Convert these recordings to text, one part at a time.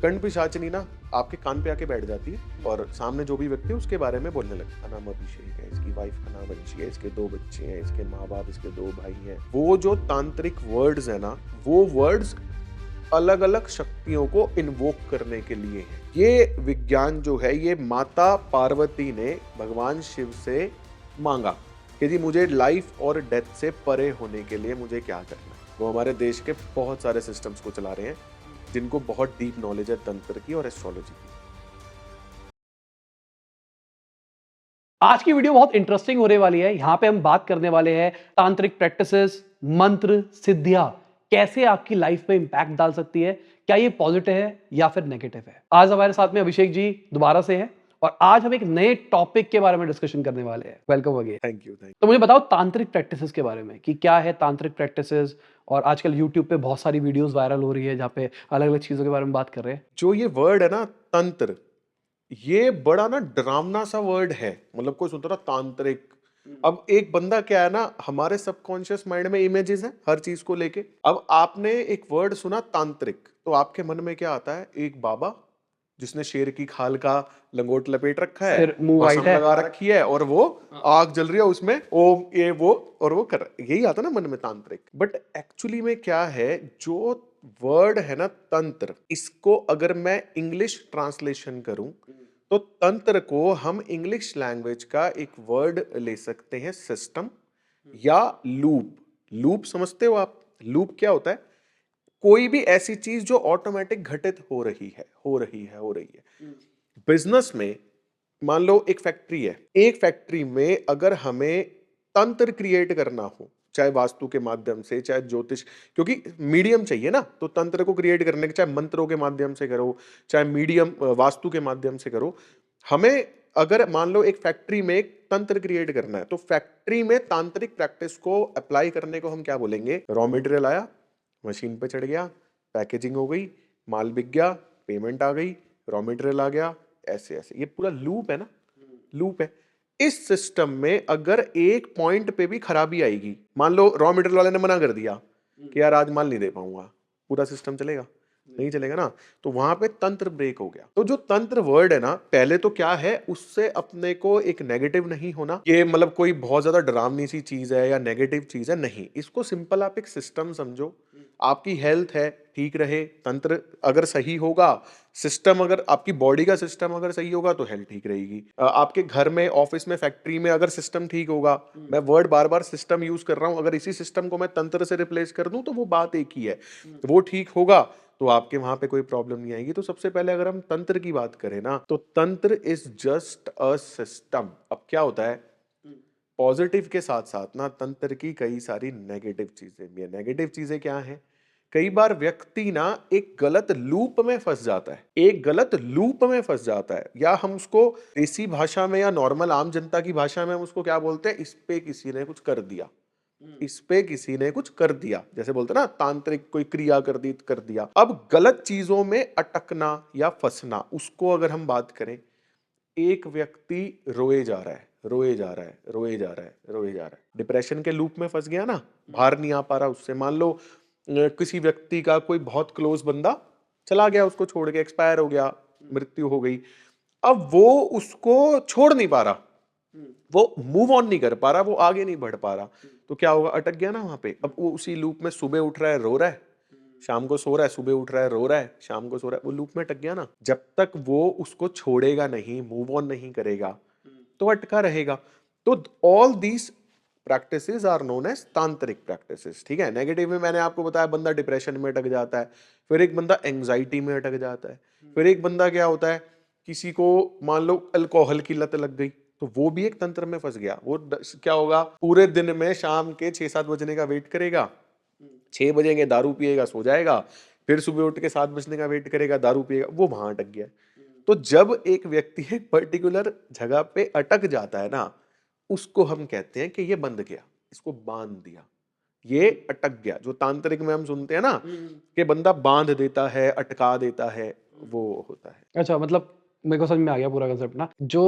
कर्ण पिशाचिनी ना आपके कान पे आके बैठ जाती है और सामने जो भी व्यक्ति है उसके बारे में बोलने लगता है। नाम अभिषेक है, इसकी वाइफ का नाम अंशी है, इसके 2 बच्चे हैं, इसके माँ बाप, इसके 2 भाई हैं। वो जो तांत्रिक वर्ड्स है ना, वो वर्ड्स अलग अलग शक्तियों को इन्वोक करने के लिए है। ये विज्ञान जो है ये माता पार्वती ने भगवान शिव से मांगा कि जी मुझे लाइफ और डेथ से परे होने के लिए मुझे क्या करना है। वो हमारे देश के बहुत सारे सिस्टम्स को चला रहे हैं जिनको बहुत डीप नॉलेज है तंत्र की और एस्ट्रोलॉजी की। आज की वीडियो बहुत इंटरेस्टिंग होने वाली है। यहाँ पे हम बात करने वाले हैं तांत्रिक प्रैक्टिसेस, मंत्र, सिद्धियां कैसे आपकी लाइफ में इंपैक्ट डाल सकती है, क्या ये पॉजिटिव है या फिर नेगेटिव है। आज हमारे साथ में अभिषेक जी दोबारा से हैं और आज हम एक नए टॉपिक के बारे में डिस्कशन करने वाले हैं। Welcome again. Thank you. तो मुझे बताओ तांत्रिक प्रैक्टिसेस के बारे में कि क्या है तांत्रिक प्रैक्टिसेस, और आजकल यूट्यूब पे बहुत सारी वीडियोस वायरल हो रही है जहाँ पे अलग अलग चीजों के बारे में बात कर रहे हैं। जो ये वर्ड है ना तंत्र, ये बड़ा ना डरावना सा वर्ड है। मतलब कोई सुनता ना तांत्रिक, अब एक बंदा क्या है ना, हमारे सबकॉन्शियस माइंड में इमेजेस हैं हर चीज को लेके। अब आपने एक वर्ड सुना तांत्रिक तो आपके मन में क्या आता है? एक बाबा जिसने शेर की खाल का लंगोट लपेट रखा है, सिर मुंह वाइट भस्म है, लगा रखी है और वो आग जल रही है उसमें ओम ये वो और वो कर, यही आता ना मन में तांत्रिक। बट एक्चुअली में क्या है, जो वर्ड है ना तंत्र, इसको अगर मैं इंग्लिश ट्रांसलेशन करूं तो तंत्र को हम इंग्लिश लैंग्वेज का एक वर्ड ले सकते हैं सिस्टम या लूप। लूप समझते हो आप? लूप क्या होता है? कोई भी ऐसी चीज जो ऑटोमेटिक घटित हो रही है। बिजनेस में मान लो एक फैक्ट्री है, एक फैक्ट्री में अगर हमें तंत्र क्रिएट करना हो, चाहे वास्तु के माध्यम से, चाहे ज्योतिष, क्योंकि मीडियम चाहिए ना, तो तंत्र को क्रिएट करने के चाहे मंत्रों के माध्यम से करो, चाहे मीडियम वास्तु के माध्यम से करो। हमें अगर मान लो एक फैक्ट्री में एक तंत्र क्रिएट करना है तो फैक्ट्री में तांत्रिक प्रैक्टिस को अप्लाई करने को हम क्या बोलेंगे? रॉ मटेरियल आया, मशीन पे चढ़ गया, पैकेजिंग हो गई, माल बिक गया, पेमेंट आ गई, रॉ मटेरियल आ गया, ऐसे ऐसे। ये पूरा लूप है ना, लूप है। इस सिस्टम में अगर एक पॉइंट पे भी खराबी आएगी, मान लो रॉ मटेरियल वाले ने मना कर दिया कि यार आज माल नहीं दे पाऊंगा, पूरा सिस्टम चलेगा? नहीं चलेगा ना। तो वहां पे तंत्र ब्रेक हो गया। तो जो तंत्र वर्ड है ना, पहले तो क्या है, उससे अपने को एक नेगेटिव नहीं होना, ये मतलब कोई बहुत ज्यादा डरावनी सी चीज है या नेगेटिव चीज है, नहीं। इसको सिंपल आप एक सिस्टम समझो। आपकी हेल्थ है ठीक रहे, तंत्र अगर सही होगा, सिस्टम अगर आपकी बॉडी का सिस्टम अगर सही होगा तो हेल्थ ठीक रहेगी। आपके घर में, ऑफिस में, फैक्ट्री में अगर सिस्टम ठीक होगा, मैं वर्ड बार बार सिस्टम यूज कर रहा हूं, अगर इसी सिस्टम को मैं तंत्र से रिप्लेस कर दूं तो वो बात एक ही है, वो ठीक होगा तो आपके वहां पे कोई प्रॉब्लम नहीं आएगी। तो सबसे पहले अगर हम तंत्र की बात करें ना, तो तंत्र इज जस्ट अ सिस्टम। अब क्या होता है, पॉजिटिव के साथ साथ ना तंत्र की कई सारी नेगेटिव चीजें भी है। नेगेटिव चीजें क्या हैं? कई बार व्यक्ति ना एक गलत लूप में फंस जाता है, एक गलत लूप में फंस जाता है, या हम उसको देसी भाषा में या नॉर्मल आम जनता की भाषा में हम उसको क्या बोलते हैं? इस पे किसी ने कुछ कर दिया, इस पे किसी ने कुछ कर दिया, जैसे बोलते ना तांत्रिक कोई क्रिया कर दी, कर दिया। अब गलत चीजों में अटकना या फंसना, उसको अगर हम बात करें, एक व्यक्ति रोए जा रहा है, रोए जा रहा है, रोए जा रहा है, रोए जा रहा है, डिप्रेशन के लूप में फंस गया ना, बाहर नहीं आ पा रहा उससे। मान लो किसी व्यक्ति का कोई बहुत क्लोज बंदा चला गया, उसको छोड़ के एक्सपायर हो गया, मृत्यु हो गई। अब वो उसको छोड़ नहीं पा रहा, वो मूव ऑन नहीं कर पा रहा, वो आगे नहीं बढ़ पा रहा, तो क्या होगा? अटक गया ना वहां पे। अब वो उसी लूप में सुबह उठ रहा है, रो रहा है, शाम को सो रहा है, सुबह उठ रहा है, रो रहा है, शाम को सो रहा है, वो लूप में अटक गया ना। जब तक वो उसको छोड़ेगा नहीं, मूव ऑन नहीं करेगा, तो अटका रहेगा। तो all these practices are known as tantric practices. ठीक है। नेगेटिव में मैंने आपको बताया, बंदा डिप्रेशन में अटक जाता है, फिर एक बंदा एंग्जाइटी में अटक जाता है, फिर एक बंदा क्या होता है, किसी को मान लो अल्कोहल की लत लग गई तो वो भी एक तंत्र में फंस गया। वो क्या होगा, पूरे दिन में शाम के 6-7 बजने का वेट करेगा, 6 बजेंगे दारू पिएगा, सो जाएगा, फिर सुबह उठ के 7 बजने का वेट करेगा, दारू पिएगा, वो वहां अटक गया। तो जब एक व्यक्ति एक पर्टिकुलर जगह पे अटक जाता है ना, उसको हम कहते हैं कि ये बंध गया, इसको बांध दिया, ये अटक गया। जो तांत्रिक में हम सुनते हैं ना कि बंदा बांध देता है, अटका देता है, वो होता है। अच्छा, मतलब मेरे को समझ में आ गया पूरा कंसेप्ट ना। जो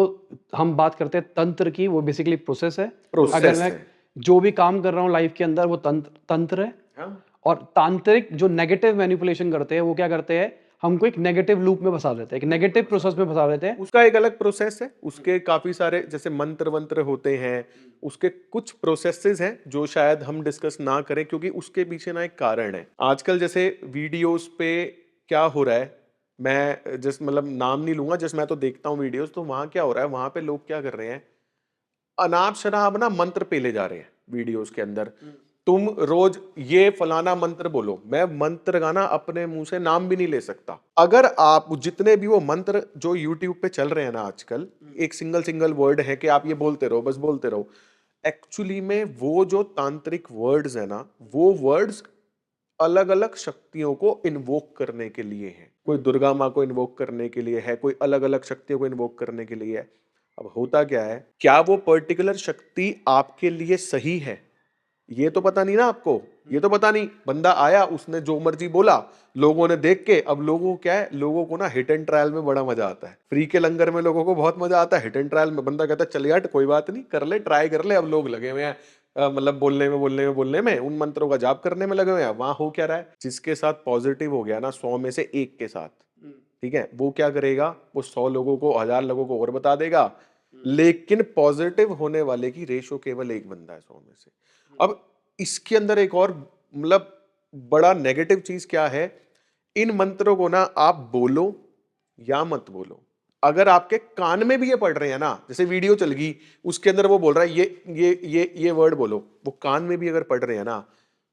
हम बात करते हैं तंत्र की, वो बेसिकली प्रोसेस है। अगर मैं जो भी काम कर रहा हूँ लाइफ के अंदर, वो तंत्र है। हाँ? और तांत्रिक जो नेगेटिव मैनिपुलेशन करते हैं, वो क्या करते हैं? हमको एक नेगेटिव लूप में फंसा देते हैं, एक नेगेटिव प्रोसेस में फंसा देते हैं। उसका एक अलग प्रोसेस है, उसके काफी सारे जैसे मंत्र वंत्र होते हैं, उसके कुछ प्रोसेसेस हैं जो शायद हम डिस्कस ना करें, क्योंकि उसके पीछे ना एक कारण है। आजकल जैसे वीडियोस पे क्या हो रहा है, मैं जिस मतलब नाम नहीं लूंगा, जिस मैं तो देखता हूँ वीडियोस, तो वहां क्या हो रहा है, वहां पे लोग क्या कर रहे हैं, अनाप शनाप ना मंत्र पेले जा रहे हैं वीडियोस के अंदर। तुम रोज ये फलाना मंत्र बोलो, मैं मंत्र का ना अपने मुंह से नाम भी नहीं ले सकता। अगर आप जितने भी वो मंत्र जो यूट्यूब पे चल रहे हैं ना आजकल, एक सिंगल सिंगल वर्ड है कि आप ये बोलते रहो, बस बोलते रहो। एक्चुअली में वो जो तांत्रिक वर्ड्स है ना, वो वर्ड्स अलग अलग शक्तियों को इन्वोक करने के लिए है। कोई दुर्गा माँ को इन्वोक करने के लिए है, कोई अलग अलग शक्तियों को इन्वोक करने के लिए है। अब होता क्या है, क्या वो पर्टिकुलर शक्ति आपके लिए सही है, ये तो पता नहीं ना आपको। ये तो पता नहीं, बंदा आया, उसने जो मर्जी बोला, लोगों ने देख के, अब लोगों को क्या है, लोगों को ना हिट एंड ट्रायल में बड़ा मजा आता है। फ्री के लंगर में लोगों को बहुत मजा आता है, हिट एंड ट्रायल में बंदा कहता है चल यार कोई बात नहीं, कर ले, ट्राई कर ले। अब लोग लगे हुए हैं मतलब बोलने में उन मंत्रों का जाप करने में लगे हुए हैं। वहां हो क्या रहा है, जिसके साथ पॉजिटिव हो गया ना 100 में से 1 के साथ, ठीक है, वो क्या करेगा, वो 100 लोगों को, 1000 लोगों को और बता देगा। लेकिन पॉजिटिव होने वाले की रेशो केवल 1 बंदा है 100 में से। अब इसके अंदर एक और मतलब बड़ा नेगेटिव चीज क्या है, इन मंत्रों को ना आप बोलो या मत बोलो, अगर आपके कान में भी ये पड़ रहे हैं ना, जैसे वीडियो चल गई, उसके अंदर वो बोल रहा है ये वर्ड बोलो, वो कान में भी अगर पड़ रहे हैं ना,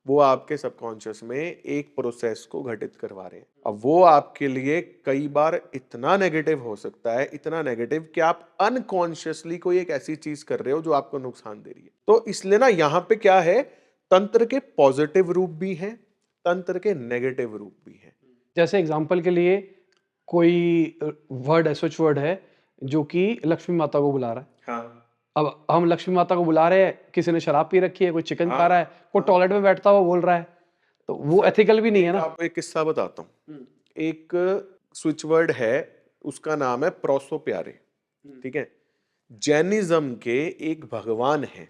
वो आपके सबकॉन्शियस में एक प्रोसेस को घटित करवा रहे हैं। अब वो आपके लिए कई बार इतना नेगेटिव हो सकता है, इतना नेगेटिव कि आप अनकॉन्शियसली कोई एक ऐसी चीज कर रहे हो जो आपको नुकसान दे रही है। तो इसलिए ना यहाँ पे क्या है, तंत्र के पॉजिटिव रूप भी हैं, तंत्र के नेगेटिव रूप भी हैं। जैसे एग्जांपल के लिए कोई वर्ड है, स्विच वर्ड है, जो कि लक्ष्मी माता को बुला रहा है। हाँ अब हम लक्ष्मी माता को बुला रहे हैं, किसी ने शराब पी रखी है, कोई चिकन खा रहा है, कोई हाँ टॉयलेट में बैठता हुआ बोल रहा है, तो वो एथिकल भी नहीं है एक ना। आपको एक किस्सा बताता हूँ। एक स्विच वर्ड है, उसका नाम है प्रोसो प्यारे, ठीक है। जैनिज्म के एक भगवान है,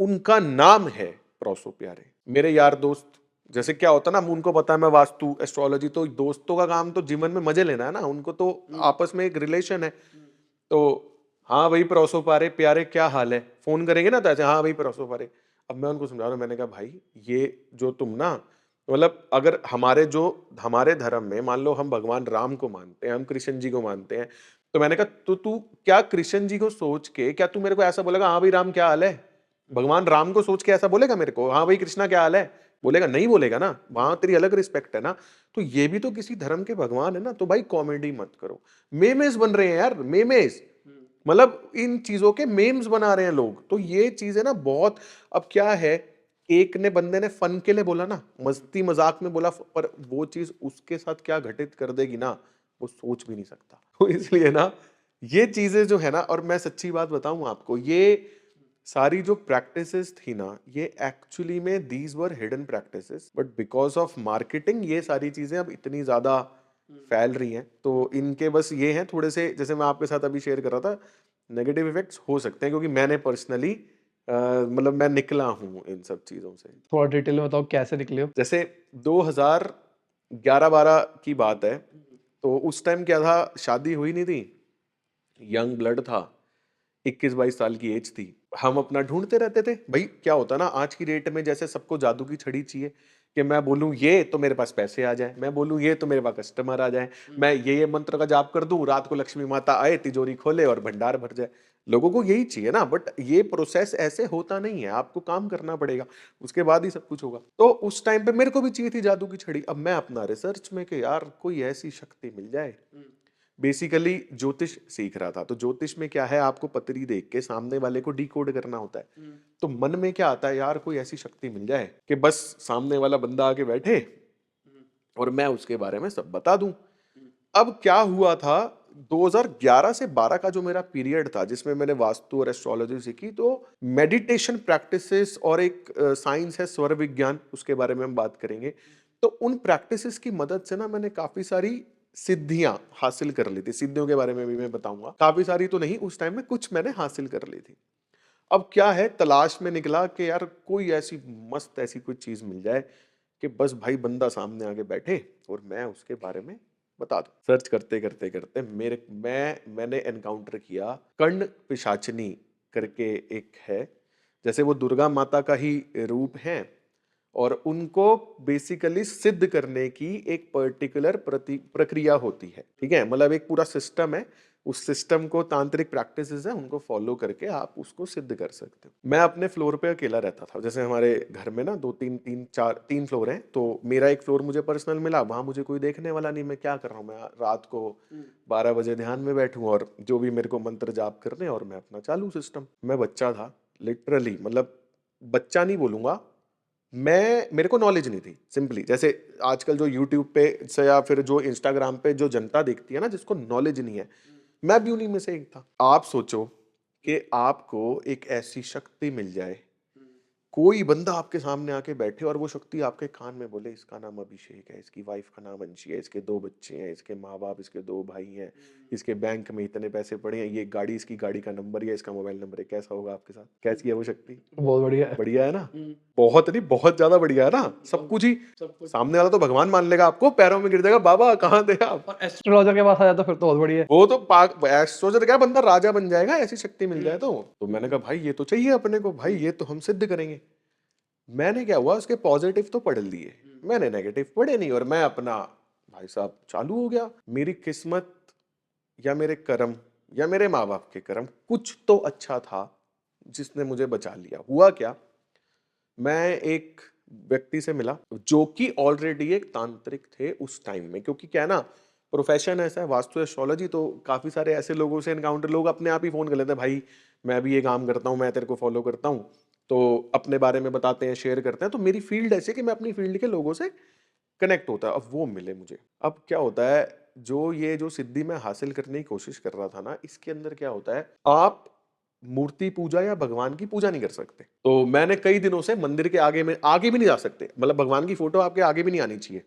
उनका नाम है प्रोसो प्यारे। मेरे यार दोस्त, जैसे क्या होता ना, उनको पता है मैं वास्तु एस्ट्रोलॉजी, तो दोस्तों का काम तो जीवन में मजे लेना है ना, उनको तो आपस में एक रिलेशन है। तो हाँ भाई प्रोसो प्यारे, प्यारे क्या हाल है, फोन करेंगे ना तो ऐसे हाँ भाई प्रोसो प्यारे। अब मैं उनको समझा रहा हूँ, मैंने कहा भाई ये जो तुम ना, मतलब अगर हमारे धर्म में मान लो हम भगवान राम को मानते हैं, हम कृष्ण जी को मानते हैं, तो मैंने कहा तो तू क्या कृष्ण जी को सोच के क्या तू मेरे को ऐसा बोलेगा हाँ भाई राम क्या हाल है, भगवान राम को सोच के ऐसा बोलेगा मेरे को हाँ भाई कृष्णा क्या हाल है, बोलेगा नहीं, बोलेगा ना, वहां तेरी अलग रिस्पेक्ट है ना। तो ये भी तो किसी धर्म के भगवान है ना, तो भाई कॉमेडी मत करो। मेमेस बन रहे हैं यार, मेमेस, मतलब इन चीजों के मेम्स बना रहे हैं लोग, तो ये चीज है ना बहुत। अब क्या है, एक ने बंदे ने फन के लिए बोला ना, मस्ती मजाक में बोला, पर वो चीज उसके साथ क्या घटित कर देगी ना, वो सोच भी नहीं सकता। तो इसलिए ना ये चीजें जो है ना, और मैं सच्ची बात बताऊं आपको, ये सारी जो प्रैक्टिसेस थी ना, ये एक्चुअली में these were hidden practices, but because of marketing ये सारी चीजें अब इतनी ज्यादा फैल रही हैं, तो इनके बस ये हैं थोड़े से, जैसे मैं आपके साथ अभी शेयर कर रहा था, नेगेटिव इफेक्ट्स हो सकते हैं, क्योंकि मैंने पर्सनली मतलब मैं निकला हूं इन सब चीजों से। थोड़ा डिटेल में बताओ कैसे निकले हो। जैसे 2011-12 की बात है, तो उस टाइम क्या था, शादी हुई नहीं थी, यंग ब्लड था, 21-22 साल की एज थी, हम अपना ढूंढते रहते थे। भाई क्या होता ना, आज की डेट में जैसे सबको जादू की छड़ी चाहिए, कि मैं बोलूं ये तो मेरे पास पैसे आ जाए, मैं बोलूं ये तो मेरे पास कस्टमर आ जाए, मैं ये मंत्र का जाप कर दूं, रात को लक्ष्मी माता आए, तिजोरी खोले और भंडार भर जाए। लोगों को यही चाहिए ना, बट ये प्रोसेस ऐसे होता नहीं है, आपको काम करना पड़ेगा, उसके बाद ही सब कुछ होगा। तो उस टाइम पे मेरे को भी चाहिए थी जादू की छड़ी। अब मैं अपना रिसर्च में कि यार कोई ऐसी शक्ति मिल जाए, बेसिकली ज्योतिष सीख रहा था। तो ज्योतिष में क्या है, आपको पतरी देख के सामने वाले को डिकोड करना होता है। तो मन में क्या आता है, यार कोई ऐसी शक्ति मिल जाए कि बस सामने वाला बंदा आके बैठे और मैं उसके बारे में सब बता दूं। अब क्या हुआ था, 2011 से 12 का जो मेरा पीरियड था, जिसमें मैंने वास्तु और एस्ट्रोलॉजी सीखी, तो मेडिटेशन प्रैक्टिसेस और एक साइंस है स्वर विज्ञान, उसके बारे में हम बात करेंगे। तो उन प्रैक्टिसेस की मदद से ना मैंने काफी सारी सिद्धियां हासिल कर ली थी। सिद्धियों के बारे में भी मैं बताऊंगा, काफी सारी तो नहीं, उस टाइम में कुछ मैंने हासिल कर ली थी। अब क्या है, तलाश में निकला कि यार कोई ऐसी मस्त ऐसी कोई चीज मिल जाए कि बस भाई बंदा सामने आके बैठे और मैं उसके बारे में बता दो। सर्च करते करते करते मैंने एनकाउंटर किया कर्ण पिशाचिनी करके एक है, जैसे वो दुर्गा माता का ही रूप है और उनको बेसिकली सिद्ध करने की एक पर्टिकुलर प्रक्रिया होती है, ठीक है। मतलब एक पूरा सिस्टम है, उस सिस्टम को तांत्रिक प्रैक्टिसेस है, उनको फॉलो करके आप उसको सिद्ध कर सकते हो। मैं अपने फ्लोर पे अकेला रहता था, जैसे हमारे घर में ना 2 3 4 3 फ्लोर हैं, तो मेरा एक फ्लोर मुझे पर्सनल मिला, वहां मुझे कोई देखने वाला नहीं, मैं क्या कर रहा हूँ, मैं रात को 12 बजे ध्यान में बैठूं और जो भी मेरे को मंत्र जाप करने और मैं अपना चालू सिस्टम। मैं बच्चा था लिटरली, मतलब बच्चा नहीं बोलूंगा, मेरे को नॉलेज नहीं थी सिंपली। जैसे आजकल जो यूट्यूब पे से या फिर जो इंस्टाग्राम पे जो जनता देखती है ना, जिसको नॉलेज नहीं है, मैं भी उन्हीं में से एक था। आप सोचो कि आपको एक ऐसी शक्ति मिल जाए, कोई बंदा आपके सामने आके बैठे और वो शक्ति आपके कान में बोले इसका नाम अभिषेक है, इसकी वाइफ का नाम अंशी है, इसके 2 बच्चे हैं, इसके माँ बाप, इसके 2 भाई हैं, इसके बैंक में इतने पैसे पड़े हैं, ये गाड़ी, इसकी गाड़ी का नंबर है, इसका मोबाइल नंबर है। कैसा होगा आपके साथ? कैसी है वो शक्ति? बहुत बढ़िया है। बढ़िया है ना? बहुत नहीं, बहुत ज्यादा बढ़िया है ना। सब कुछ ही, सामने वाला तो भगवान मान लेगा आपको, पैरों में गिर जाएगा, बाबा कहाँ थे आप। और एस्ट्रोलॉजर के पास आ जाता फिर तो बहुत बढ़िया है। वो तो पाक सोच रहा बंदा राजा बन जाएगा, ऐसी शक्ति मिल जाए तो मैंने कहा भाई ये तो चाहिए अपने को, भाई ये तो हम सिद्ध करेंगे। मैंने क्या हुआ, उसके पॉजिटिव तो पढ़ लिए, मैंने नेगेटिव पढ़े नहीं, और मैं अपना भाई साहब चालू हो गया। मेरी किस्मत या मेरे कर्म या मेरे माँ बाप के कर्म, कुछ तो अच्छा था जिसने मुझे बचा लिया। हुआ क्या, मैं एक व्यक्ति से मिला जो कि ऑलरेडी एक तांत्रिक थे उस टाइम में, क्योंकि क्या है ना, प्रोफेशन ऐसा है वास्तु एस्ट्रोलॉजी, तो काफी सारे ऐसे लोगों से एनकाउंटर, लोग अपने आप ही फोन कर लेते हैं, भाई मैं भी ये काम करता हूँ, मैं तेरे को फॉलो करता हूँ, तो अपने बारे में बताते हैं, शेयर करते हैं। तो मेरी फील्ड ऐसी है कि मैं अपनी फील्ड के लोगों से कनेक्ट होता है। अब वो मिले मुझे। अब क्या होता है, जो सिद्धि मैं हासिल करने की कोशिश कर रहा था ना, इसके अंदर क्या होता है, आप मूर्ति पूजा या भगवान की पूजा नहीं कर सकते। तो मैंने कई दिनों से मंदिर के आगे में आगे भी नहीं जा सकते, मतलब भगवान की फोटो आपके आगे भी नहीं आनी चाहिए,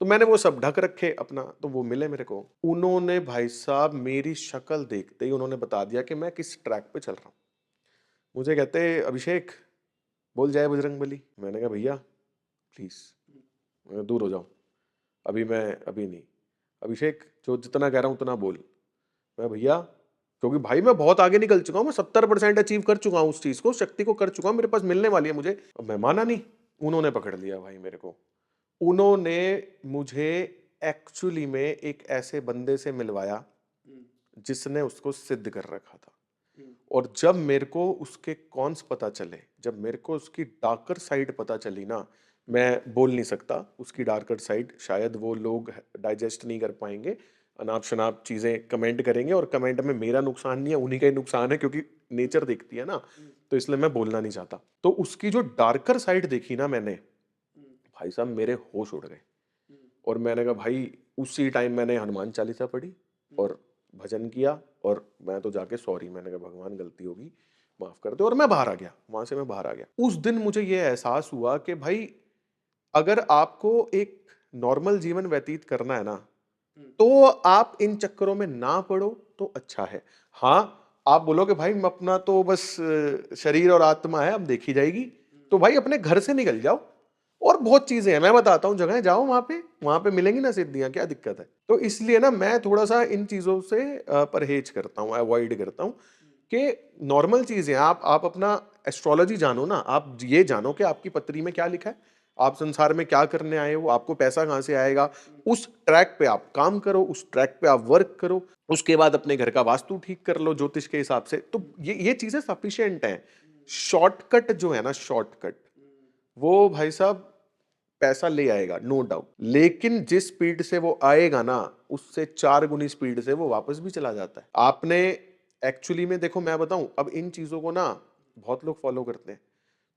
तो मैंने वो सब ढक रखे अपना। तो वो मिले मेरे को, उन्होंने भाई साहब मेरी शक्ल देखते ही उन्होंने बता दिया कि मैं किस ट्रैक पे चल रहा हूँ। मुझे कहते अभिषेक बोल जय बजरंगबली। मैंने कहा भैया प्लीज दूर हो जाओ, अभी नहीं। अभिषेक जो जितना कह रहा हूँ उतना बोल। मैं भैया, क्योंकि भाई मैं बहुत आगे निकल चुका हूँ, मैं 70% अचीव कर चुका हूँ, उस चीज को, शक्ति को कर चुका हूँ, मेरे पास मिलने वाली है मुझे। अब मैं माना नहीं, उन्होंने पकड़ लिया भाई मेरे को। उन्होंने मुझे एक्चुअली में एक ऐसे बंदे से मिलवाया जिसने उसको सिद्ध कर रखा था। और जब मेरे को उसके कॉन्स पता चले, जब मेरे को उसकी डार्कर साइड पता चली ना, मैं बोल नहीं सकता उसकी डार्कर साइड, शायद वो लोग डाइजेस्ट नहीं कर पाएंगे, अनाप शनाप चीजें कमेंट करेंगे, और कमेंट में मेरा नुकसान नहीं है, उन्हीं का ही नुकसान है, क्योंकि नेचर देखती है ना, तो इसलिए मैं बोलना नहीं चाहता। तो उसकी जो डार्कर साइड देखी ना मैंने, भाई साहब मेरे होश उड़ गए। और मैंने कहा भाई, उसी टाइम मैंने हनुमान चालीसा पढ़ी और भजन किया, और मैं तो जाके सॉरी, मैंने कहा भगवान गलती होगी माफ कर दो, और मैं बाहर आ गया, वहां से मैं बाहर आ गया। उस दिन मुझे ये एहसास हुआ कि भाई अगर आपको एक नॉर्मल जीवन व्यतीत करना है ना, तो आप इन चक्करों में ना पड़ो तो अच्छा है। हाँ, आप बोलोगे भाई मैं अपना तो बस शरीर और आत्मा है, अब देखी जाएगी, तो भाई अपने घर से निकल जाओ, और बहुत चीजें हैं, मैं बताता हूँ, जगह जाओ, वहां पे मिलेंगी ना सिद्धियां, क्या दिक्कत है। तो इसलिए ना मैं थोड़ा सा इन चीजों से परहेज करता हूँ, अवॉइड करता हूँ, कि नॉर्मल चीजें आप अपना एस्ट्रोलॉजी जानो ना, आप ये जानो कि आपकी पत्री में क्या लिखा है, आप संसार में क्या करने आए हो, आपको पैसा कहाँ से आएगा, उस ट्रैक पे आप काम करो, उस ट्रैक पे आप वर्क करो, उसके बाद अपने घर का वास्तु ठीक कर लो ज्योतिष के हिसाब से। तो ये चीजें सफिशिएंट हैं। शॉर्टकट जो है ना, शॉर्टकट वो भाई साहब पैसा ले आएगा, नो डाउट, लेकिन जिस स्पीड से वो आएगा ना, उससे 4 गुनी स्पीड से वो वापस भी चला जाता है। आपने एक्चुअली में देखो, मैं बताऊं, अब इन चीजों को ना बहुत लोग फॉलो करते हैं,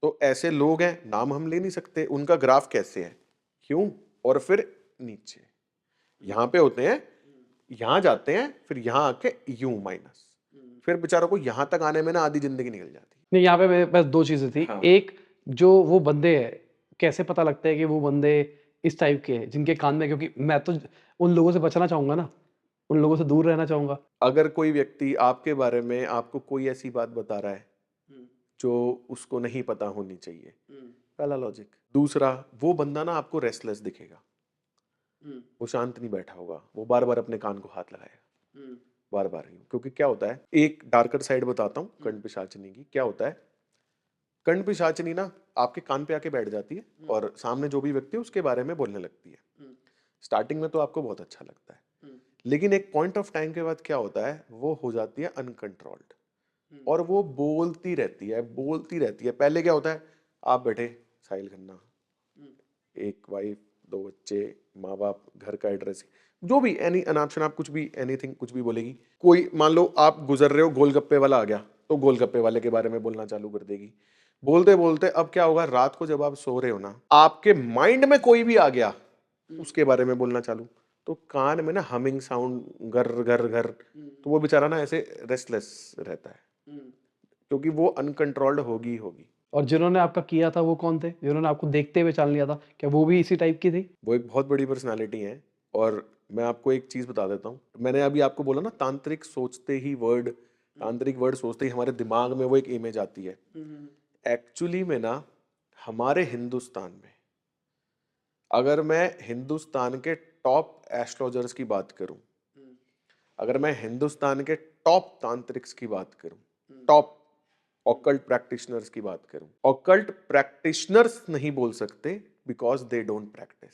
तो ऐसे लोग हैं, नाम हम ले नहीं सकते, उनका ग्राफ कैसे है, क्यों, और फिर नीचे यहां पे होते हैं, यहां जाते हैं, फिर यहां आके यू माइनस, फिर बेचारों को यहां तक आने में ना आधी जिंदगी निकल जाती है। नहीं, यहाँ पे मेरे पास दो चीजें थी। हाँ। एक, जो वो बंदे हैं, कैसे पता लगता है कि वो बंदे इस टाइप के हैं जिनके कान में, क्योंकि मैं तो उन लोगों से बचना चाहूंगा ना, उन लोगों से दूर रहना चाहूंगा। अगर कोई व्यक्ति आपके बारे में आपको कोई ऐसी बात बता रहा है जो उसको नहीं पता होनी चाहिए, पहला लॉजिक। दूसरा, वो बंदा ना आपको रेस्टलेस दिखेगा, वो शांत नहीं बैठा होगा, वो बार बार अपने कान को हाथ लगाएगा, बार बार। क्योंकि क्या होता है, एक डार्कर साइड बताता हूँ कर्ण पिशाचिनी की। क्या होता है, कर्ण पिशाचिनी ना आपके कान पे आके बैठ जाती है और सामने जो भी व्यक्ति है उसके बारे में बोलने लगती है। स्टार्टिंग में तो आपको बहुत अच्छा लगता है, लेकिन एक पॉइंट ऑफ टाइम के बाद क्या होता है, वो हो जाती है अनकंट्रोल्ड और वो बोलती रहती है, बोलती रहती है। पहले क्या होता है, आप बैठे साहिल खन्ना, एक वाइफ, 2 बच्चे, माँ बाप, घर का एड्रेस, जो भी एनी अनाप शनाप कुछ भी, एनीथिंग कुछ भी बोलेगी। कोई मान लो आप गुजर रहे हो, गोलगप्पे वाला आ गया तो गोलगप्पे वाले के बारे में बोलना चालू कर देगी। बोलते बोलते अब क्या होगा, रात को जब आप सो रहे हो ना, आपके माइंड में कोई भी आ गया उसके बारे में बोलना चालू, तो कान में ना हमिंग साउंड, घर घर घर, तो वो बेचारा ना ऐसे रेस्टलेस रहता है, क्योंकि वो अनकंट्रोल्ड होगी होगी। और जिन्होंने आपका किया था वो कौन थे, जिन्होंने आपको देखते हुए चाल लिया था, क्या वो भी इसी टाइप की थी? वो एक बहुत बड़ी पर्सनालिटी है। और मैं आपको एक चीज बता देता हूँ, मैंने अभी आपको बोला ना, तांत्रिक सोचते ही वर्ड, तांत्रिक वर्ड सोचते ही हमारे दिमाग में वो एक इमेज आती है। एक्चुअली में ना, हमारे हिंदुस्तान में, अगर मैं हिंदुस्तान के टॉप एस्ट्रोलजर्स की बात करूं, अगर मैं हिंदुस्तान के टॉप तांत्रिक्स की बात करूं, टॉप ऑकल्ट प्रैक्टिशनर्स की बात करूं, ऑकल्ट प्रैक्टिशनर्स नहीं बोल सकते बिकॉज दे डोंट प्रैक्टिस,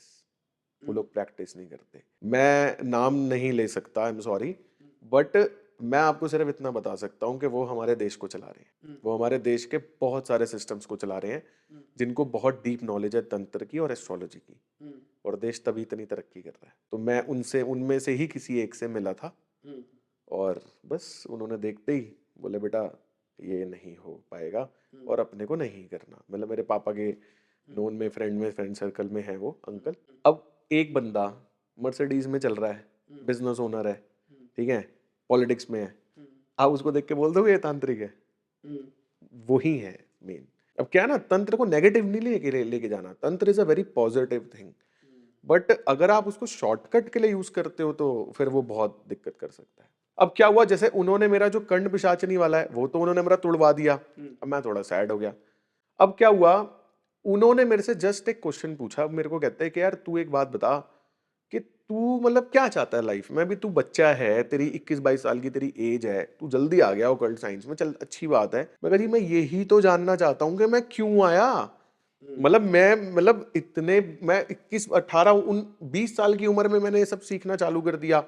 वो लोग प्रैक्टिस नहीं करते। मैं नाम नहीं ले सकता, आई एम सॉरी, बट मैं आपको सिर्फ इतना बता सकता हूं कि वो हमारे देश को चला रहे हैं, वो हमारे देश के बहुत सारे सिस्टम्स को चला रहे हैं, जिनको बहुत डीप नॉलेज है तंत्र की और एस्ट्रोलॉजी की, और देश तभी इतनी तरक्की कर रहा है। तो मैं उनसे, उनमें से ही किसी एक से मिला था, और बस उन्होंने देखते ही बोले बेटा ये नहीं हो पाएगा और अपने को नहीं करना। मतलब मेरे पापा के नोन में, फ्रेंड सर्कल में है वो अंकल। अब एक बंदा मर्सिडीज में चल रहा है, बिजनेस ओनर है, ठीक है, पॉलिटिक्स में है, आप उसको देख के बोल दोगे ये तांत्रिक है? वही है मेन। अब क्या है ना, तंत्र को नेगेटिव नहीं लेके जाना, तंत्र is a very positive thing, but अगर आप उसको शॉर्टकट के लिए यूज करते हो तो फिर वो बहुत दिक्कत कर सकता है। अब क्या हुआ, जैसे उन्होंने मेरा जो कर्ण पिशाचनी वाला है वो तो उन्होंने मेरा तुड़वा दिया, अब मैं थोड़ा सैड हो गया। अब क्या हुआ, उन्होंने मेरे से जस्ट एक क्वेश्चन पूछा, मेरे को कहते हैं कि यार तू एक बात बता कि तू मतलब क्या चाहता है लाइफ में, अभी तू बच्चा है, तेरी 21-22 साल की तेरी एज है, तू जल्दी आ गया ऑकल्ट साइंस में, चल अच्छी बात है। मैं कहा जी मैं यही तो जानना चाहता हूँ कि मैं क्यों आया। मतलब इतने, मैं 21, 18, 20 साल की उम्र में मैंने ये सब सीखना चालू कर दिया।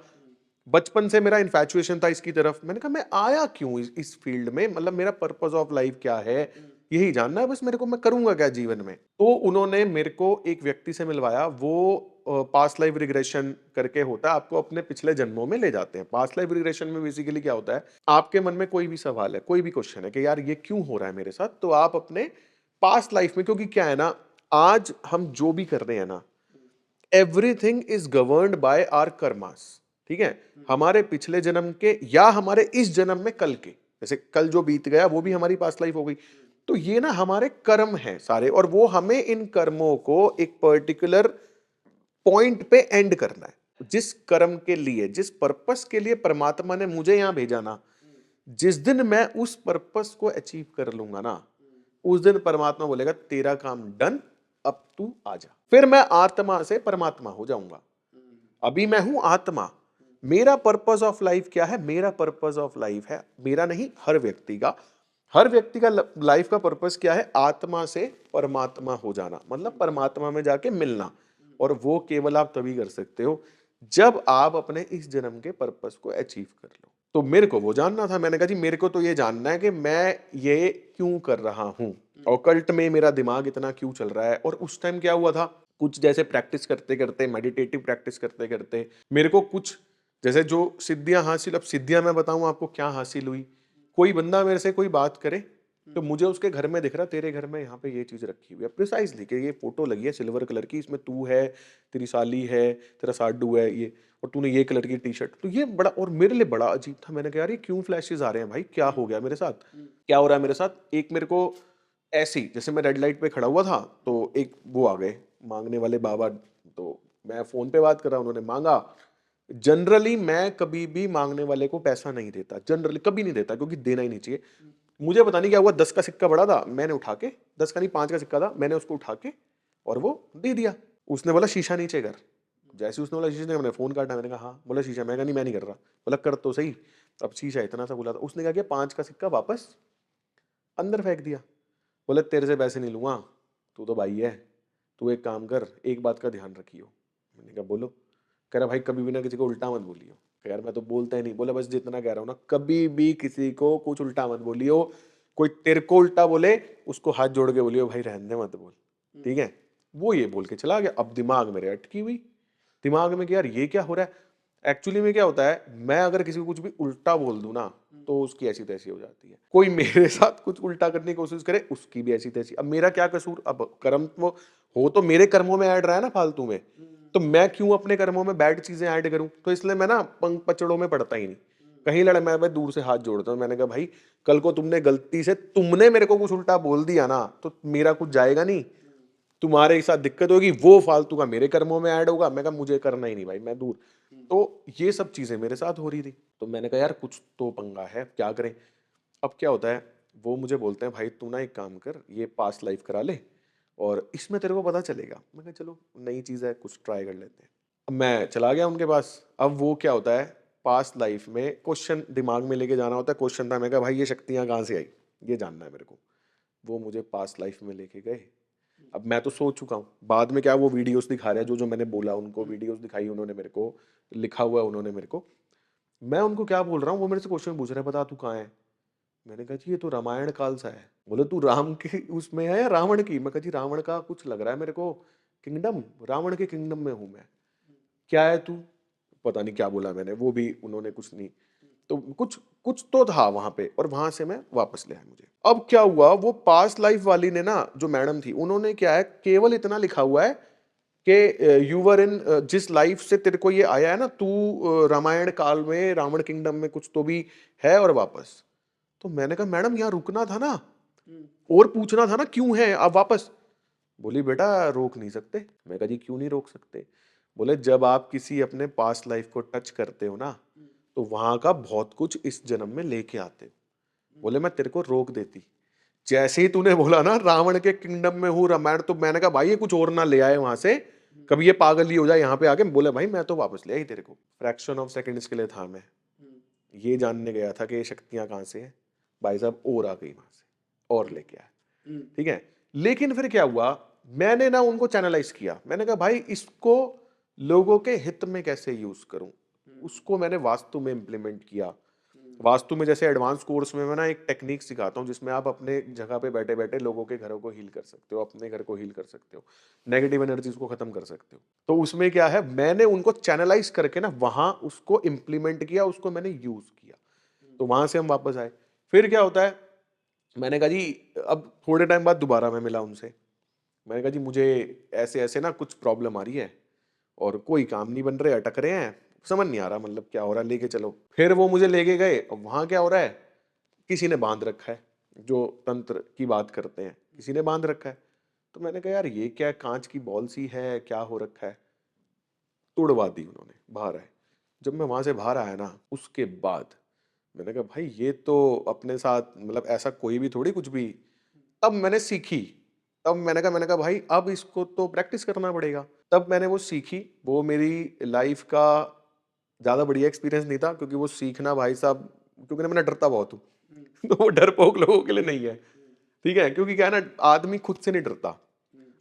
बचपन से मेरा इन्फैचुएशन था इसकी तरफ। मैंने कहा मैं आया क्यों इस फील्ड में, मतलब मेरा पर्पस ऑफ लाइफ क्या है, यही जानना है बस मेरे को, मैं करूंगा क्या जीवन में। तो उन्होंने मेरे को एक व्यक्ति से मिलवाया, वो पास्ट लाइफ रिग्रेशन करके होता है, आपको अपने पिछले जन्मों में ले जाते हैं। पास्ट लाइफ रिग्रेशन में बेसिकली क्या होता है, आपके मन में कोई भी सवाल है, कोई भी क्वेश्चन है कि यार ये क्यों हो रहा है मेरे साथ, तो आप अपने पास्ट लाइफ में, क्योंकि क्या है ना, आज हम जो भी कर रहे हैं ना, everything is governed by our karmas, ठीक है, हमारे पिछले जन्म के या हमारे इस जन्म में कल के, जैसे कल जो बीत गया वो भी हमारी पास्ट लाइफ हो गई। तो ये ना हमारे कर्म हैं सारे, और वो हमें इन कर्मों को एक पर्टिकुलर पॉइंट पे एंड करना है। जिस कर्म के लिए, जिस पर्पस के लिए परमात्मा ने मुझे यहां भेजा ना, जिस दिन मैं उस पर्पस को अचीव कर लूंगा ना, उस दिन परमात्मा बोलेगा तेरा काम डन, अब तू आ जा। फिर मैं आत्मा से परमात्मा हो जाऊंगा। अभी मैं हूं आत्मा। मेरा पर्पस ऑफ लाइफ क्या है, मेरा पर्पस ऑफ लाइफ है, मेरा नहीं, हर व्यक्ति का, हर व्यक्ति का लाइफ का पर्पस क्या है, आत्मा से परमात्मा हो जाना, मतलब परमात्मा में जाके मिलना। और वो केवल आप तभी कर सकते हो जब आप अपने इस जन्म के पर्पस को अचीव कर लो। तो मेरे को वो जानना था। मैंने कहा जी मेरे को तो ये जानना है कि मैं ये क्यों कर रहा हूं, ऑकल्ट में मेरा दिमाग इतना क्यों चल रहा है। और उस टाइम क्या हुआ था, कुछ जैसे प्रैक्टिस करते करते, मेडिटेटिव प्रैक्टिस करते करते मेरे को कुछ जैसे जो सिद्धियां हासिल, अब सिद्धियां मैं बताऊं आपको क्या हासिल हुई। कोई बंदा मेरे से कोई बात करे तो मुझे उसके घर में दिख रहा, तेरे घर में यहाँ पे ये चीज रखी हुई है प्रिसाइजली, कि ये फोटो लगी है सिल्वर कलर की, इसमें तू है, तेरी साली है, तेरा साडू है ये, और तूने ये कलर की टी शर्ट। तो ये बड़ा, और मेरे लिए बड़ा अजीब था। मैंने कहा यार ये क्यों फ्लैशेस आ रहे हैं भाई, क्या हो गया मेरे साथ, क्या हो रहा है मेरे साथ। एक मेरे को ऐसी, जैसे मैं रेड लाइट पे खड़ा हुआ था तो एक वो आ गए मांगने वाले बाबा, तो मैं फोन पे बात कर रहा, उन्होंने मांगा। जनरली मैं कभी भी मांगने वाले को पैसा नहीं देता, जनरली कभी नहीं देता, क्योंकि देना ही नहीं चाहिए। मुझे पता नहीं क्या हुआ, 10 का सिक्का बड़ा था, मैंने उठा के, 10 का नहीं 5 का सिक्का था, मैंने उसको उठा के और वो दे दिया। उसने बोला शीशा नीचे कर, जैसे उसने बोला शीशे ने, मैंने फोन काटा, मैंने कहा हाँ। बोला शीशा, मैं कहा नहीं मैं नहीं कर रहा। बोला कर तो सही। अब शीशा इतना सा बोला था, उसने क्या किया 5 का सिक्का वापस अंदर फेंक दिया। बोले तेरे से पैसे नहीं लूंगा, तू तो भाई है, तू एक काम कर, एक बात का ध्यान रखियो। मैंने कहा बोलो। कह रहा भाई कभी भी ना किसी को उल्टा मत बोलियो। कह यार मैं तो बोलता ही नहीं। बोला बस जितना कह रहा हूँ ना, कभी भी किसी को कुछ उल्टा मत बोलियो। कोई तेरे को उल्टा बोले उसको हाथ जोड़ के बोलियो भाई रहने दे मत बोल, ठीक है। वो ये बोल के चला गया। अब दिमाग मेरे अटकी हुई, दिमाग में कि यार ये क्या हो रहा है। एक्चुअली में क्या होता है, मैं अगर किसी को कुछ भी उल्टा बोल दूं ना तो उसकी ऐसी तैसी हो जाती है। कोई मेरे साथ कुछ उल्टा करने की कोशिश करे, उसकी भी ऐसी तैसी। अब मेरा क्या कसूर, अब कर्म हो तो मेरे कर्मों में ऐड रहा है ना फालतू में, तो मैं क्यों अपने कर्मों में बैड चीजें ऐड करूं। तो इसलिए मैं ना पंख पचड़ों में पड़ता ही नहीं। कहीं लड़े मैं भाई दूर से हाथ जोड़ता हूं। मैंने कहा भाई कल को तुमने गलती से तुमने मेरे को कुछ उल्टा बोल दिया ना तो मेरा कुछ जाएगा नहीं, तुम्हारे साथ दिक्कत होगी, वो फालतू का मेरे कर्मों में ऐड होगा। मैं कहा मुझे करना ही नहीं भाई, मैं दूर। तो ये सब चीजें मेरे साथ हो रही थी। तो मैंने कहा यार कुछ तो पंगा है, क्या करें। अब क्या होता है, वो मुझे बोलते हैं भाई तू ना एक काम कर, ये पास्ट लाइफ करा ले और इसमें तेरे को पता चलेगा। मैं कहा चलो नई चीज है, कुछ ट्राई कर लेते हैं। अब मैं चला गया उनके पास। अब वो क्या होता है, पास्ट लाइफ में क्वेश्चन दिमाग में लेके जाना होता है। क्वेश्चन था, मैं कहा भाई ये शक्तियां कहाँ से आई, ये जानना है मेरे को। वो मुझे पास्ट लाइफ में लेके गए। अब मैं तो सो चुका हूँ, बाद में क्या वो वीडियोस दिखा रहे हैं, जो जो मैंने बोला उनको वीडियोस दिखाई उन्होंने मेरे को, लिखा हुआ है उन्होंने मेरे को। मैं उनको क्या बोल रहा हूँ, वो मेरे से क्वेश्चन पूछ रहे हैं, बता तू कहाँ है। मैंने कहा जी ये तो रामायण काल सा है। बोले तू राम की उसमें है या रावण की। मैं कहा जी रावण का कुछ लग रहा है मेरे को किंगडम, रावण के किंगडम में हूं मैं। क्या है तू, पता नहीं क्या बोला मैंने, वो भी उन्होंने कुछ नहीं। तो कुछ कुछ तो था वहां पे, और वहां से मैं वापस ले आया मुझे। अब क्या हुआ, वो पास्ट लाइफ वाली ने ना, जो मैडम थी, उन्होंने क्या है केवल इतना लिखा हुआ है कि यू वर इन, जिस लाइफ से तेरे को ये आया है ना, तू रामायण काल में रावण किंगडम में कुछ तो भी है और वापस। तो मैंने कहा मैडम यहाँ रुकना था ना, और पूछना था ना क्यों है आप वापस। बोली बेटा रोक नहीं सकते। मैं कहा जी क्यों नहीं रोक सकते। बोले जब आप किसी अपने पास्ट लाइफ को टच करते हो ना, तो वहां का बहुत कुछ इस जन्म में लेके आते हो। बोले मैं तेरे को रोक देती, जैसे ही तूने बोला ना रावण के किंगडम में हूँ रामायण, तो मैंने कहा भाई ये कुछ और ना ले आए वहां से, कभी ये पागल ही हो जाए यहाँ पे आके। बोले भाई मैं तो वापस ले आई तेरे को। फ्रैक्शन ऑफ सेकंड्स के लिए था मैं, ये जानने गया था कि ये शक्तियां कहाँ से है। भाई साहब और आ गई वहां से और लेके आया, ठीक है। लेकिन फिर क्या हुआ, मैंने ना उनको चैनलाइज किया। मैंने कहा भाई इसको लोगों के हित में कैसे यूज करूं, उसको मैंने वास्तु में इंप्लीमेंट किया। वास्तु में जैसे एडवांस कोर्स में मैं ना एक टेक्निक सिखाता हूँ, जिसमें आप अपने जगह पे बैठे बैठे लोगों के घरों को हील कर सकते हो, अपने घर को हील कर सकते हो, नेगेटिव एनर्जीज को खत्म कर सकते हो। तो उसमें क्या है, मैंने उनको चैनलाइज करके ना वहां उसको इंप्लीमेंट किया, उसको मैंने यूज किया। तो वहां से हम वापस आए। फिर क्या होता है, मैंने कहा जी, अब थोड़े टाइम बाद दोबारा मैं मिला उनसे। मैंने कहा जी मुझे ऐसे ऐसे ना कुछ प्रॉब्लम आ रही है और कोई काम नहीं बन रहे, अटक रहे हैं, समझ नहीं आ रहा मतलब क्या हो रहा है, लेके चलो। फिर वो मुझे लेके गए। और वहां क्या हो रहा है, किसी ने बांध रखा है, जो तंत्र की बात करते हैं, किसी ने बांध रखा है। तो मैंने कहा यार ये क्या कांच की बॉल सी है, क्या हो रखा है। तोड़वा दी उन्होंने, बाहर आए। जब मैं वहां से बाहर आया ना, उसके बाद मैंने कहा भाई ये तो अपने साथ मतलब ऐसा कोई भी थोड़ी कुछ भी। तब मैंने सीखी, तब मैंने कहा भाई अब इसको तो प्रैक्टिस करना पड़ेगा। तब मैंने वो सीखी। वो मेरी लाइफ का ज्यादा बढ़िया एक्सपीरियंस नहीं था, क्योंकि वो सीखना भाई साहब, क्योंकि ना मैं डरता बहुत हूँ तो वो डरपोक लोगों के लिए नहीं है, ठीक है। क्योंकि क्या है ना, आदमी खुद से नहीं डरता।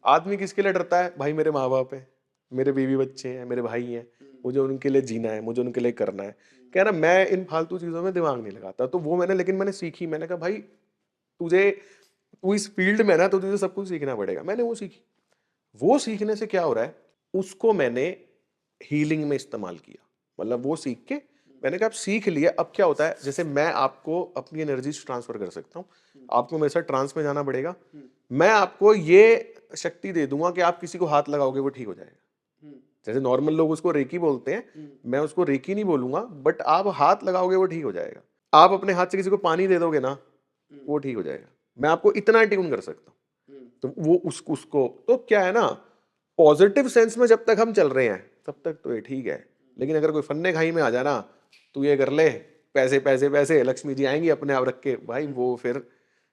आदमी किसके लिए डरता है, भाई मेरे माँ बाप है, मेरे बीवी बच्चे हैं, मेरे भाई हैं, मुझे उनके लिए जीना है, मुझे उनके लिए करना है। क्या है ना, मैं इन फालतू चीजों में दिमाग नहीं लगाता। तो वो लेकिन मैंने सीखी। मैंने कहा भाई तुझे, तू इस फील्ड में ना, तो तुझे सब कुछ सीखना पड़ेगा। मैंने वो सीखी। वो सीखने से क्या हो रहा है, उसको मैंने हीलिंग में इस्तेमाल किया। मतलब वो सीख के मैंने कहा अब सीख लिया, अब क्या होता है, जैसे मैं आपको अपनी एनर्जीज ट्रांसफर कर सकता हूँ, आपको मेरे साथ ट्रांस में जाना पड़ेगा। मैं आपको ये शक्ति दे दूंगा कि आप किसी को हाथ लगाओगे वो ठीक हो जाएगा। जैसे नॉर्मल लोग उसको रेकी बोलते हैं, मैं उसको रेकी नहीं बोलूंगा, बट आप हाथ लगाओगे वो ठीक हो जाएगा। आप अपने हाथ से किसी को पानी दे दोगे ना, वो ठीक हो जाएगा। मैं आपको इतना ट्यून कर सकता हूँ। तो वो उसको तो क्या है ना, पॉजिटिव सेंस में जब तक हम चल रहे हैं तब तक तो ये ठीक है। लेकिन अगर कोई फन्ने खाई में आ जाए ना, तू ये कर ले, पैसे पैसे पैसे, लक्ष्मी जी आएंगी अपने आप रख के, भाई वो फिर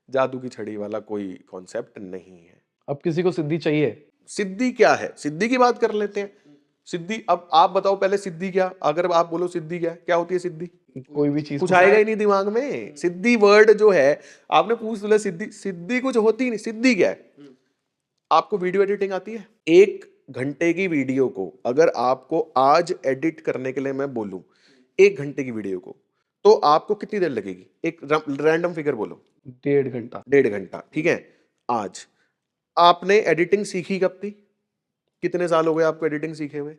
जादू की छड़ी वाला कोई कॉन्सेप्ट नहीं है। अब किसी को सिद्धि चाहिए, सिद्धि क्या है, सिद्धि की बात कर लेते हैं। सिद्धि, अब आप बताओ पहले सिद्धि क्या, अगर आप बोलो सिद्धि क्या होती है सिद्धि? कोई भी चीज कुछ आएगा ही नहीं दिमाग में। सिद्धि वर्ड जो है, आपने पूछ लिया सिद्धि, सिद्धि कुछ होती ही नहीं। सिद्धि क्या है? आपको वीडियो एडिटिंग आती है? 1 घंटे की वीडियो को अगर आपको आज एडिट करने के लिए मैं बोलूं 1 घंटे की वीडियो को, तो आपको कितनी देर लगेगी? एक रैंडम फिगर बोलो। 1.5 घंटा। 1.5 घंटा, ठीक है। आज आपने एडिटिंग सीखी कब थी? कितने साल हो गए आपको एडिटिंग सीखे हुए?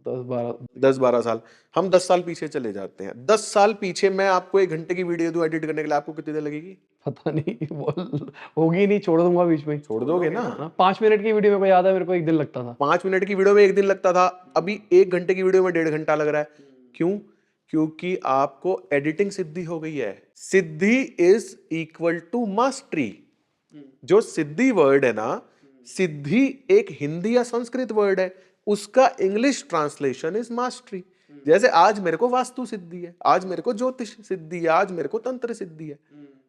10-12। 10-12 साल। हम 10 साल पीछे चले जाते हैं। 10 साल पीछे मैं आपको 1 घंटे की वीडियो दूं एडिट करने के लिए, आपको कितनी देर लगेगी? पता नहीं, होगी नहीं, छोड़ दूंगा बीच में। छोड़ दोगे ना? 5 मिनट की वीडियो मेरे को याद है, मेरे को 1 दिन लगता था। 5 मिनट की वीडियो में 1 दिन लगता था, अभी 1 घंटे की वीडियो में 1.5 घंटा लग रहा है। क्यों? क्योंकि आपको एडिटिंग सिद्धि हो गई है। सिद्धि इज इक्वल टू मास्टरी। जो सिद्धि वर्ड है ना, सिद्धि एक हिंदी या संस्कृत वर्ड है, उसका इंग्लिश ट्रांसलेशन इज मास्टरी। जैसे आज मेरे को वास्तु सिद्धि है, आज मेरे को ज्योतिष सिद्धि है, आज मेरे को तंत्र सिद्धि है,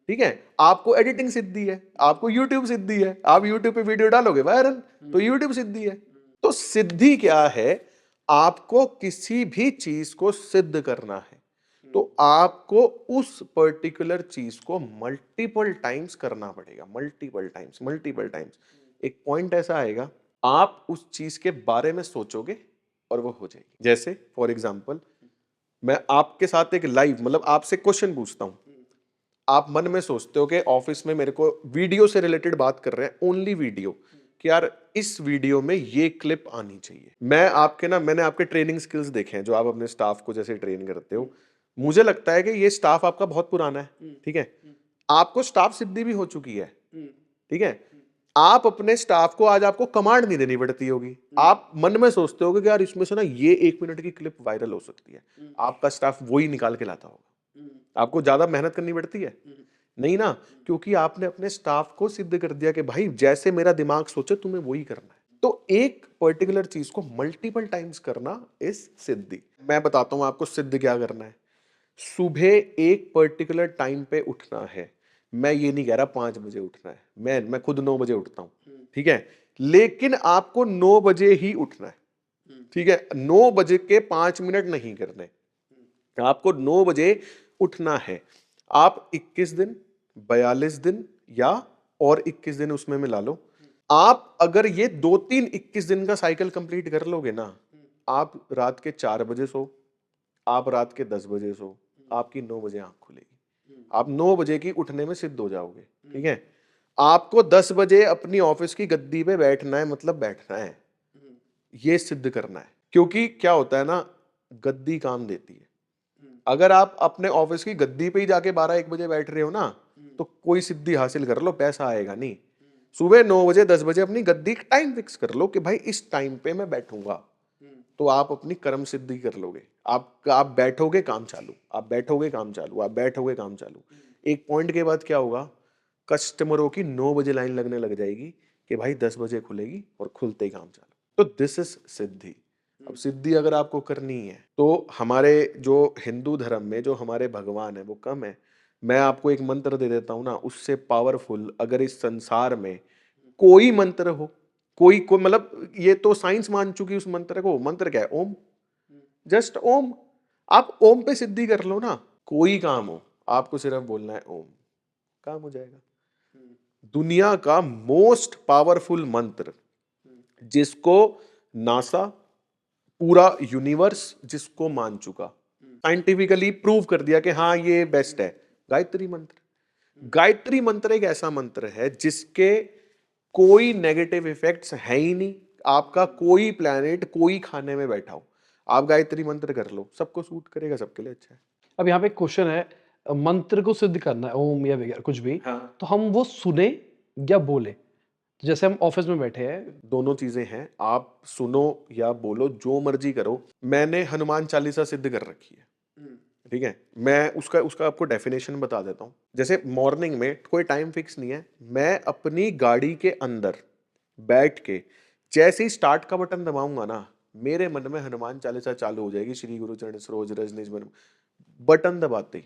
ठीक है। आपको एडिटिंग सिद्धि है, आपको यूट्यूब सिद्धि है, आप यूट्यूब पे वीडियो डालोगे वायरल, तो यूट्यूब सिद्धि है। तो सिद्धि क्या है? आपको किसी भी चीज को सिद्ध करना है, तो आपको उस पर्टिकुलर चीज को मल्टीपल टाइम्स करना पड़ेगा। Multiple times, multiple times. एक पॉइंट ऐसा आएगा, आप उस चीज के बारे में सोचोगे और वो हो जाएगी। जैसे फॉर एग्जाम्पल, मैं आपके साथ एक लाइव, मतलब आपसे क्वेश्चन पूछता हूं, आप मन में सोचते हो कि ऑफिस में मेरे को वीडियो से रिलेटेड बात कर रहे हैं, ओनली वीडियो, कि यार इस वीडियो में ये क्लिप आनी चाहिए। मैंने आपके ट्रेनिंग स्किल्स देखे हैं, जो आप अपने स्टाफ को जैसे ट्रेन करते हो। मुझे लगता है कि ये स्टाफ आपका बहुत पुराना है, ठीक है। आपको स्टाफ सिद्धि भी हो चुकी है, ठीक है। आप अपने स्टाफ को आज आपको कमांड नहीं देनी पड़ती होगी, आप मन में सोचते होगे कि यार इसमें से ना ये 1 मिनट की क्लिप वायरल हो सकती है, आपका स्टाफ वही निकाल के लाता होगा। आपको ज्यादा मेहनत करनी पड़ती है? नहीं ना, क्योंकि आपने अपने स्टाफ को सिद्ध कर दिया कि भाई जैसे मेरा दिमाग सोचे तुम्हें वही करना है। तो एक पर्टिकुलर चीज को मल्टीपल टाइम्स करना इस सिद्धि। मैं बताता हूं आपको सिद्ध क्या करना है। सुबह एक पर्टिकुलर टाइम पे उठना है। मैं ये नहीं कह रहा 5 बजे उठना है, मैं खुद 9 बजे उठता हूं, ठीक है। लेकिन आपको 9 बजे ही उठना है, ठीक है। 9 बजे के 5 मिनट नहीं करने, आपको 9 बजे उठना है। आप 21 दिन, 42 दिन या और 21 दिन उसमें मिला लो। आप अगर ये 2-3 21 दिन का साइकिल कंप्लीट कर लोगे ना, आप रात के 4 बजे सो, आप रात के 10 बजे सो, आपकी 9 बजे आंख खुलेगी। आप 9 बजे की उठने में सिद्ध हो जाओगे, ठीक है। आपको 10 बजे अपनी ऑफिस की गद्दी पे बैठना है, मतलब बैठना है, ये सिद्ध करना है। क्योंकि क्या होता है ना, गद्दी काम देती है। अगर आप अपने ऑफिस की गद्दी पे ही जाके 12-1 बजे बैठ रहे हो ना, तो कोई सिद्धि हासिल कर लो, पैसा आएगा नहीं। सुबह 9 बजे 10 बजे अपनी गद्दी टाइम फिक्स कर लो कि भाई इस टाइम पे मैं बैठूंगा, तो आप अपनी कर्म सिद्धि कर लोगे। आप बैठोगे काम चालू, आप बैठोगे काम चालू, आप बैठोगे काम चालू। एक पॉइंट के बाद क्या होगा, कस्टमरों की 9 बजे लाइन लगने लग जाएगी कि भाई 10 बजे खुलेगी, और खुलते ही काम चालू। तो दिस इज सिद्धि। अब सिद्धि अगर आपको करनी है, तो हमारे जो हिंदू धर्म में जो हमारे भगवान है वो कम है। मैं आपको एक मंत्र दे देता हूं ना, उससे पावरफुल अगर इस संसार में कोई मंत्र हो, कोई मतलब ये तो साइंस मान चुकी उस मंत्र को। मंत्र क्या है? ओम। जस्ट ओम। आप ओम पे सिद्धि कर लो ना, कोई काम हो, आपको सिर्फ बोलना है ओम, काम हो जाएगा। दुनिया का मोस्ट पावरफुल मंत्र, जिसको नासा, पूरा यूनिवर्स जिसको मान चुका, साइंटिफिकली प्रूव कर दिया कि हाँ ये बेस्ट है, गायत्री मंत्र। गायत्री मंत्र एक ऐसा मंत्र है जिसके कोई नेगेटिव इफेक्ट्स है ही नहीं। आपका कोई प्लैनेट कोई खाने में बैठा हो, आप गायत्री मंत्र कर लो, सबको सूट करेगा, सबके लिए अच्छा है। अब यहाँ पे एक क्वेश्चन है, मंत्र को सिद्ध करना है, ओम या वगैरह कुछ भी, हाँ। तो हम वो सुने या बोले? तो जैसे हम ऑफिस में बैठे हैं, दोनों चीजें हैं, आप सुनो या बोलो, जो मर्जी करो। मैंने हनुमान चालीसा सिद्ध कर रखी है, ठीक है। मैं उसका उसका आपको डेफिनेशन बता देता हूँ। जैसे मॉर्निंग में कोई टाइम फिक्स नहीं है, मैं अपनी गाड़ी के अंदर बैठ के जैसे ही स्टार्ट का बटन दबाऊंगा ना, मेरे मन में हनुमान चालीसा चालू हो जाएगी, श्री गुरु चरण सरोज रज निज मन, बटन दबाते ही,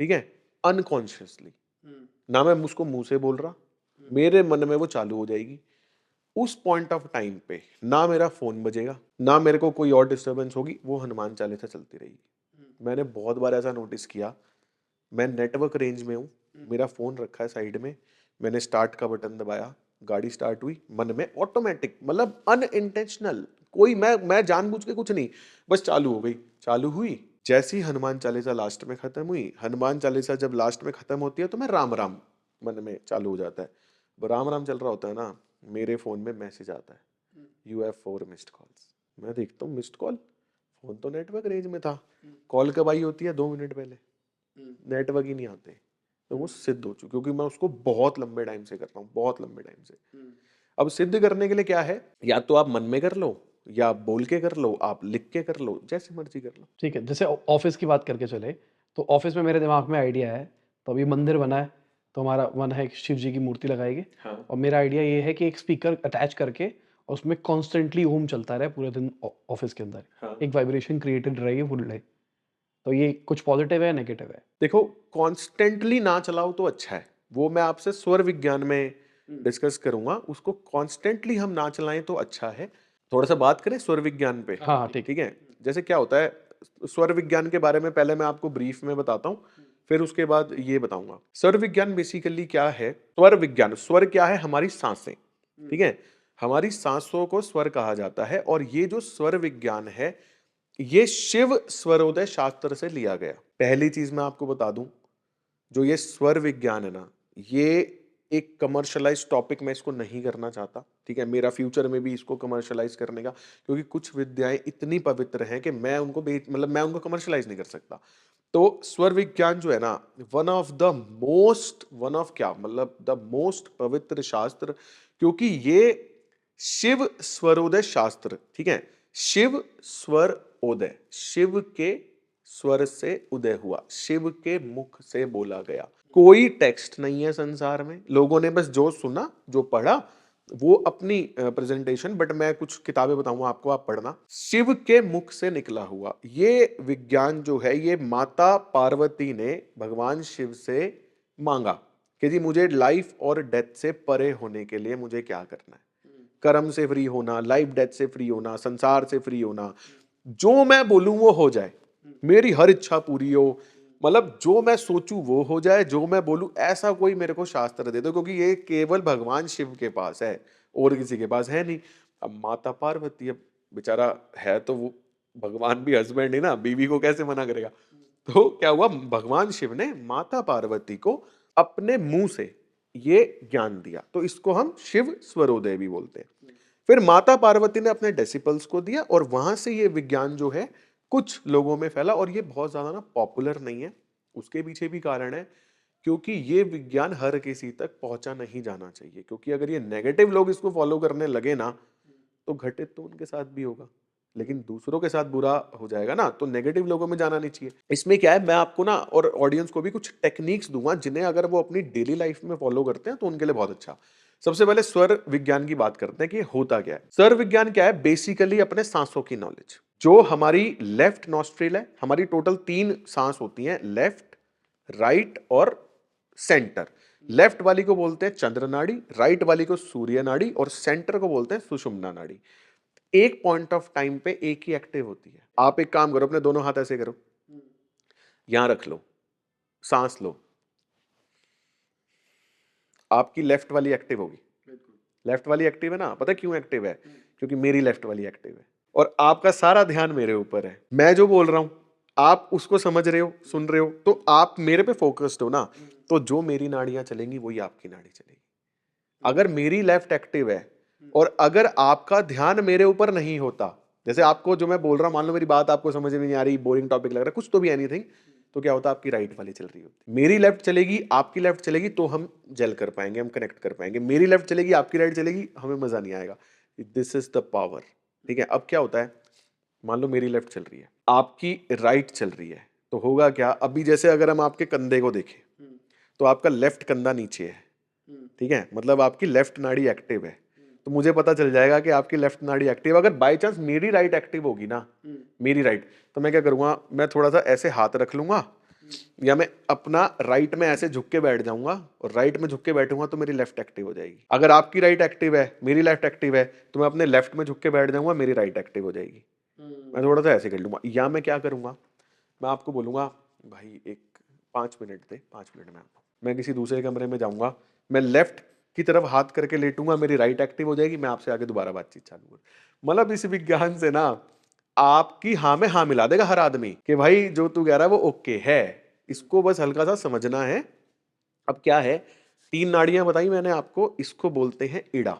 ठीक है। अनकॉन्शियसली, ना मैं उसको मुंह से बोल रहा, मेरे मन में वो चालू हो जाएगी। उस पॉइंट ऑफ टाइम पे ना मेरा फोन बजेगा, ना मेरे को कोई और डिस्टर्बेंस होगी, वो हनुमान चालीसा चलती रहेगी। मैंने बहुत बार ऐसा नोटिस किया, मैं नेटवर्क रेंज में हूँ, मेरा फोन रखा है साइड में, मैंने स्टार्ट का बटन दबाया, गाड़ी स्टार्ट हुई, मन में ऑटोमेटिक, मतलब अनइंटेंशनल, कोई मैं जानबूझ के कुछ नहीं, बस चालू हो गई, चालू हुई। जैसी हनुमान चालीसा लास्ट में खत्म हुई, हनुमान चालीसा जब लास्ट में खत्म होती है तो मैं राम राम मन में चालू हो जाता है। वो राम राम चल रहा होता है ना, मेरे फोन में मैसेज आता है, यू हैव 4 मिस्ड कॉल्स। मैं देखता हूँ मिस्ड कॉल, फोन तो नेटवर्क रेंज में था, कॉल कब आई होती है 2 मिनट पहले, नेटवर्क ही नहीं आते, तो वो सिद्ध हो चुकी, क्योंकि मैं उसको बहुत लंबे टाइम से कर रहा हूँ, बहुत लंबे टाइम से। अब सिद्ध करने के लिए क्या है, या तो आप मन में कर लो, या आप बोल के कर लो, आप लिख के कर लो, जैसे मर्जी कर लो। ठीक है, जैसे ऑफिस की बात करके चले तो ऑफिस में मेरे दिमाग में आइडिया है, तो अभी मंदिर बना है, तो हमारा मन है शिव जी की मूर्ति लगाएंगे। हाँ। और मेरा आइडिया ये है कि एक स्पीकर अटैच करके और उसमें कॉन्स्टेंटली ओम चलता रहे पूरे दिन ऑफिस के अंदर। हाँ। एक वाइब्रेशन क्रिएटेड रहेगी फुल डे। तो ये कुछ पॉजिटिव है, नेगेटिव है? देखो, कॉन्स्टेंटली ना चलाओ तो अच्छा है, वो मैं आपसे स्वर विज्ञान में डिस्कस करूंगा, उसको कॉन्स्टेंटली हम ना चलाएं तो अच्छा है। थोड़ा सा बात करें स्वर विज्ञान पे। हाँ ठीक। ठीक है, जैसे क्या होता है स्वर विज्ञान के बारे में, पहले मैं आपको ब्रीफ में बताता हूँ, फिर उसके बाद ये बताऊंगा। स्वर विज्ञान बेसिकली क्या है, स्वर विज्ञान, स्वर क्या है, हमारी सांसें। ठीक है, हमारी सांसों को स्वर कहा जाता है, और ये जो स्वर विज्ञान है ये शिव स्वरोदय शास्त्र से लिया गया। पहली चीज मैं आपको बता दूं, जो ये स्वर विज्ञान है ना, ये एक कमर्शलाइज टॉपिक, मैं इसको नहीं करना चाहता। ठीक है, मेरा फ्यूचर में भी इसको कमर्शलाइज करने का, क्योंकि कुछ विद्याएं इतनी पवित्र हैं कि मैं उनको मतलब मैं उनको कमर्शलाइज नहीं कर सकता। तो स्वर विज्ञान जो है ना, one of the most, one of क्या मतलब द मोस्ट पवित्र शास्त्र, क्योंकि ये शिव स्वरोदय शास्त्र, ठीक है, शिव स्वर उदय, शिव के स्वर से उदय हुआ, शिव के मुख से बोला गया। कोई टेक्स्ट नहीं है संसार में, लोगों ने बस जो सुना, जो पढ़ा, वो अपनी प्रेजेंटेशन, बट मैं कुछ किताबें बताऊंगा आपको, आप पढ़ना। शिव के मुख से निकला हुआ ये विज्ञान जो है, ये माता पार्वती ने भगवान शिव से मांगा कि जी मुझे लाइफ और डेथ से परे होने के लिए मुझे क्या करना है, कर्म से फ्री होना, लाइफ डेथ से फ्री होना, संसार से फ्री होना, जो मैं बोलूं वो हो जाए, मेरी हर इच्छा पूरी हो, मतलब जो मैं सोचूं वो हो जाए, जो मैं बोलूं, ऐसा कोई मेरे को शास्त्र दे दो, क्योंकि ये केवल भगवान शिव के पास है और किसी के पास है नहीं। अब माता पार्वती, अब बेचारा है तो वो भगवान भी हस्बैंड है ना, बीवी को कैसे मना करेगा। तो क्या हुआ, भगवान शिव ने माता पार्वती को अपने मुंह से ये ज्ञान दिया, तो इसको हम शिव स्वरोदय भी बोलते हैं। फिर माता पार्वती ने अपने डेसिपल्स को दिया, और वहां से ये विज्ञान जो है कुछ लोगों में फैला, और ये बहुत ज्यादा ना पॉपुलर नहीं है। उसके पीछे भी कारण है, क्योंकि ये विज्ञान हर किसी तक पहुंचा नहीं जाना चाहिए, क्योंकि अगर ये नेगेटिव लोग इसको फॉलो करने लगे ना, तो घटित तो उनके साथ भी होगा, लेकिन दूसरों के साथ बुरा हो जाएगा ना, तो नेगेटिव लोगों में जाना नहीं चाहिए। इसमें क्या है, मैं आपको ना और ऑडियंस को भी कुछ टेक्निक्स दूंगा, जिन्हें अगर वो अपनी डेली लाइफ में फॉलो करते हैं तो उनके लिए बहुत अच्छा। सबसे पहले स्वर विज्ञान की बात करते हैं कि होता क्या है। स्वर विज्ञान क्या है, बेसिकली अपने सांसों की नॉलेज। जो हमारी लेफ्ट नॉस्ट्रिल है, हमारी टोटल 3 सांस होती हैं, लेफ्ट, राइट और सेंटर। लेफ्ट वाली को बोलते हैं चंद्र नाड़ी, राइट वाली को सूर्य नाड़ी, और सेंटर को बोलते हैं सुषुम्ना नाड़ी। एक पॉइंट ऑफ टाइम पे एक ही एक्टिव होती है। आप एक काम करो, अपने दोनों हाथ ऐसे करो, यहां रख लो, सांस लो, आपकी लेफ्ट वाली एक्टिव होगी। लेफ्ट वाली एक्टिव है ना, पता है क्यों एक्टिव है, क्योंकि मेरी लेफ्ट वाली एक्टिव है, और आपका सारा ध्यान मेरे ऊपर है। मैं जो बोल रहा हूं आप उसको समझ रहे हो, सुन रहे हो, तो आप मेरे पे फोकस्ड हो ना, तो जो मेरी नाड़ियां चलेंगी वही आपकी नाड़ी चलेगी। अगर मेरी लेफ्ट एक्टिव है और अगर आपका ध्यान मेरे ऊपर नहीं होता, जैसे आपको जो मैं बोल रहा हूं, मान लो मेरी बात आपको समझ में नहीं आ रही, बोरिंग टॉपिक लग रहा है, कुछ तो भी एनीथिंग, तो क्या होता, आपकी राइट वाली चल रही होती, मेरी लेफ्ट चलेगी, आपकी लेफ्ट चलेगी, तो हम जेल कर पाएंगे, हम कनेक्ट कर पाएंगे। मेरी लेफ्ट चलेगी, आपकी राइट चलेगी, हमें मजा नहीं आएगा। This is the power. ठीक है, अब क्या होता है, मान लो मेरी लेफ्ट चल रही है, आपकी राइट चल रही है, तो होगा क्या, अभी जैसे अगर हम आपके कंधे को देखें, तो आपका लेफ्ट कंधा नीचे है, ठीक है, मतलब आपकी लेफ्ट नाड़ी एक्टिव है, तो मुझे पता चल जाएगा कि आपकी लेफ्ट नाड़ी एक्टिव। अगर बाय चांस मेरी राइट एक्टिव होगी ना, मेरी राइट, तो मैं क्या करूंगा, मैं थोड़ा सा ऐसे हाथ रख लूंगा, या मैं अपना राइट में ऐसे झुक के बैठ जाऊंगा और राइट में झुक के बैठूंगा तो मेरी लेफ्ट एक्टिव हो जाएगी। अगर आपकी राइट एक्टिव है, मेरी लेफ्ट एक्टिव है, तो मैं अपने लेफ्ट में झुक के बैठ जाऊंगा, मेरी राइट एक्टिव हो जाएगी। मैं थोड़ा सा ऐसे कर लूंगा। या मैं क्या करूंगा, मैं आपको बोलूंगा भाई एक 5 मिनट दे, 5 मिनट में आपको, मैं किसी दूसरे कमरे में जाऊंगा, मैं लेफ्ट की तरफ हाथ करके लेटूंगा, मेरी राइट एक्टिव हो जाएगी, मैं आपसे आगे दोबारा बातचीत चालू करूँ। मतलब इस विज्ञान से ना आपकी हाँ में हाँ मिला देगा हर आदमी कि भाई जो तू कह रहा है वो ओके है, इसको बस हल्का सा समझना है। अब क्या है, 3 नाड़ियां बताई मैंने आपको, इसको बोलते हैं इड़ा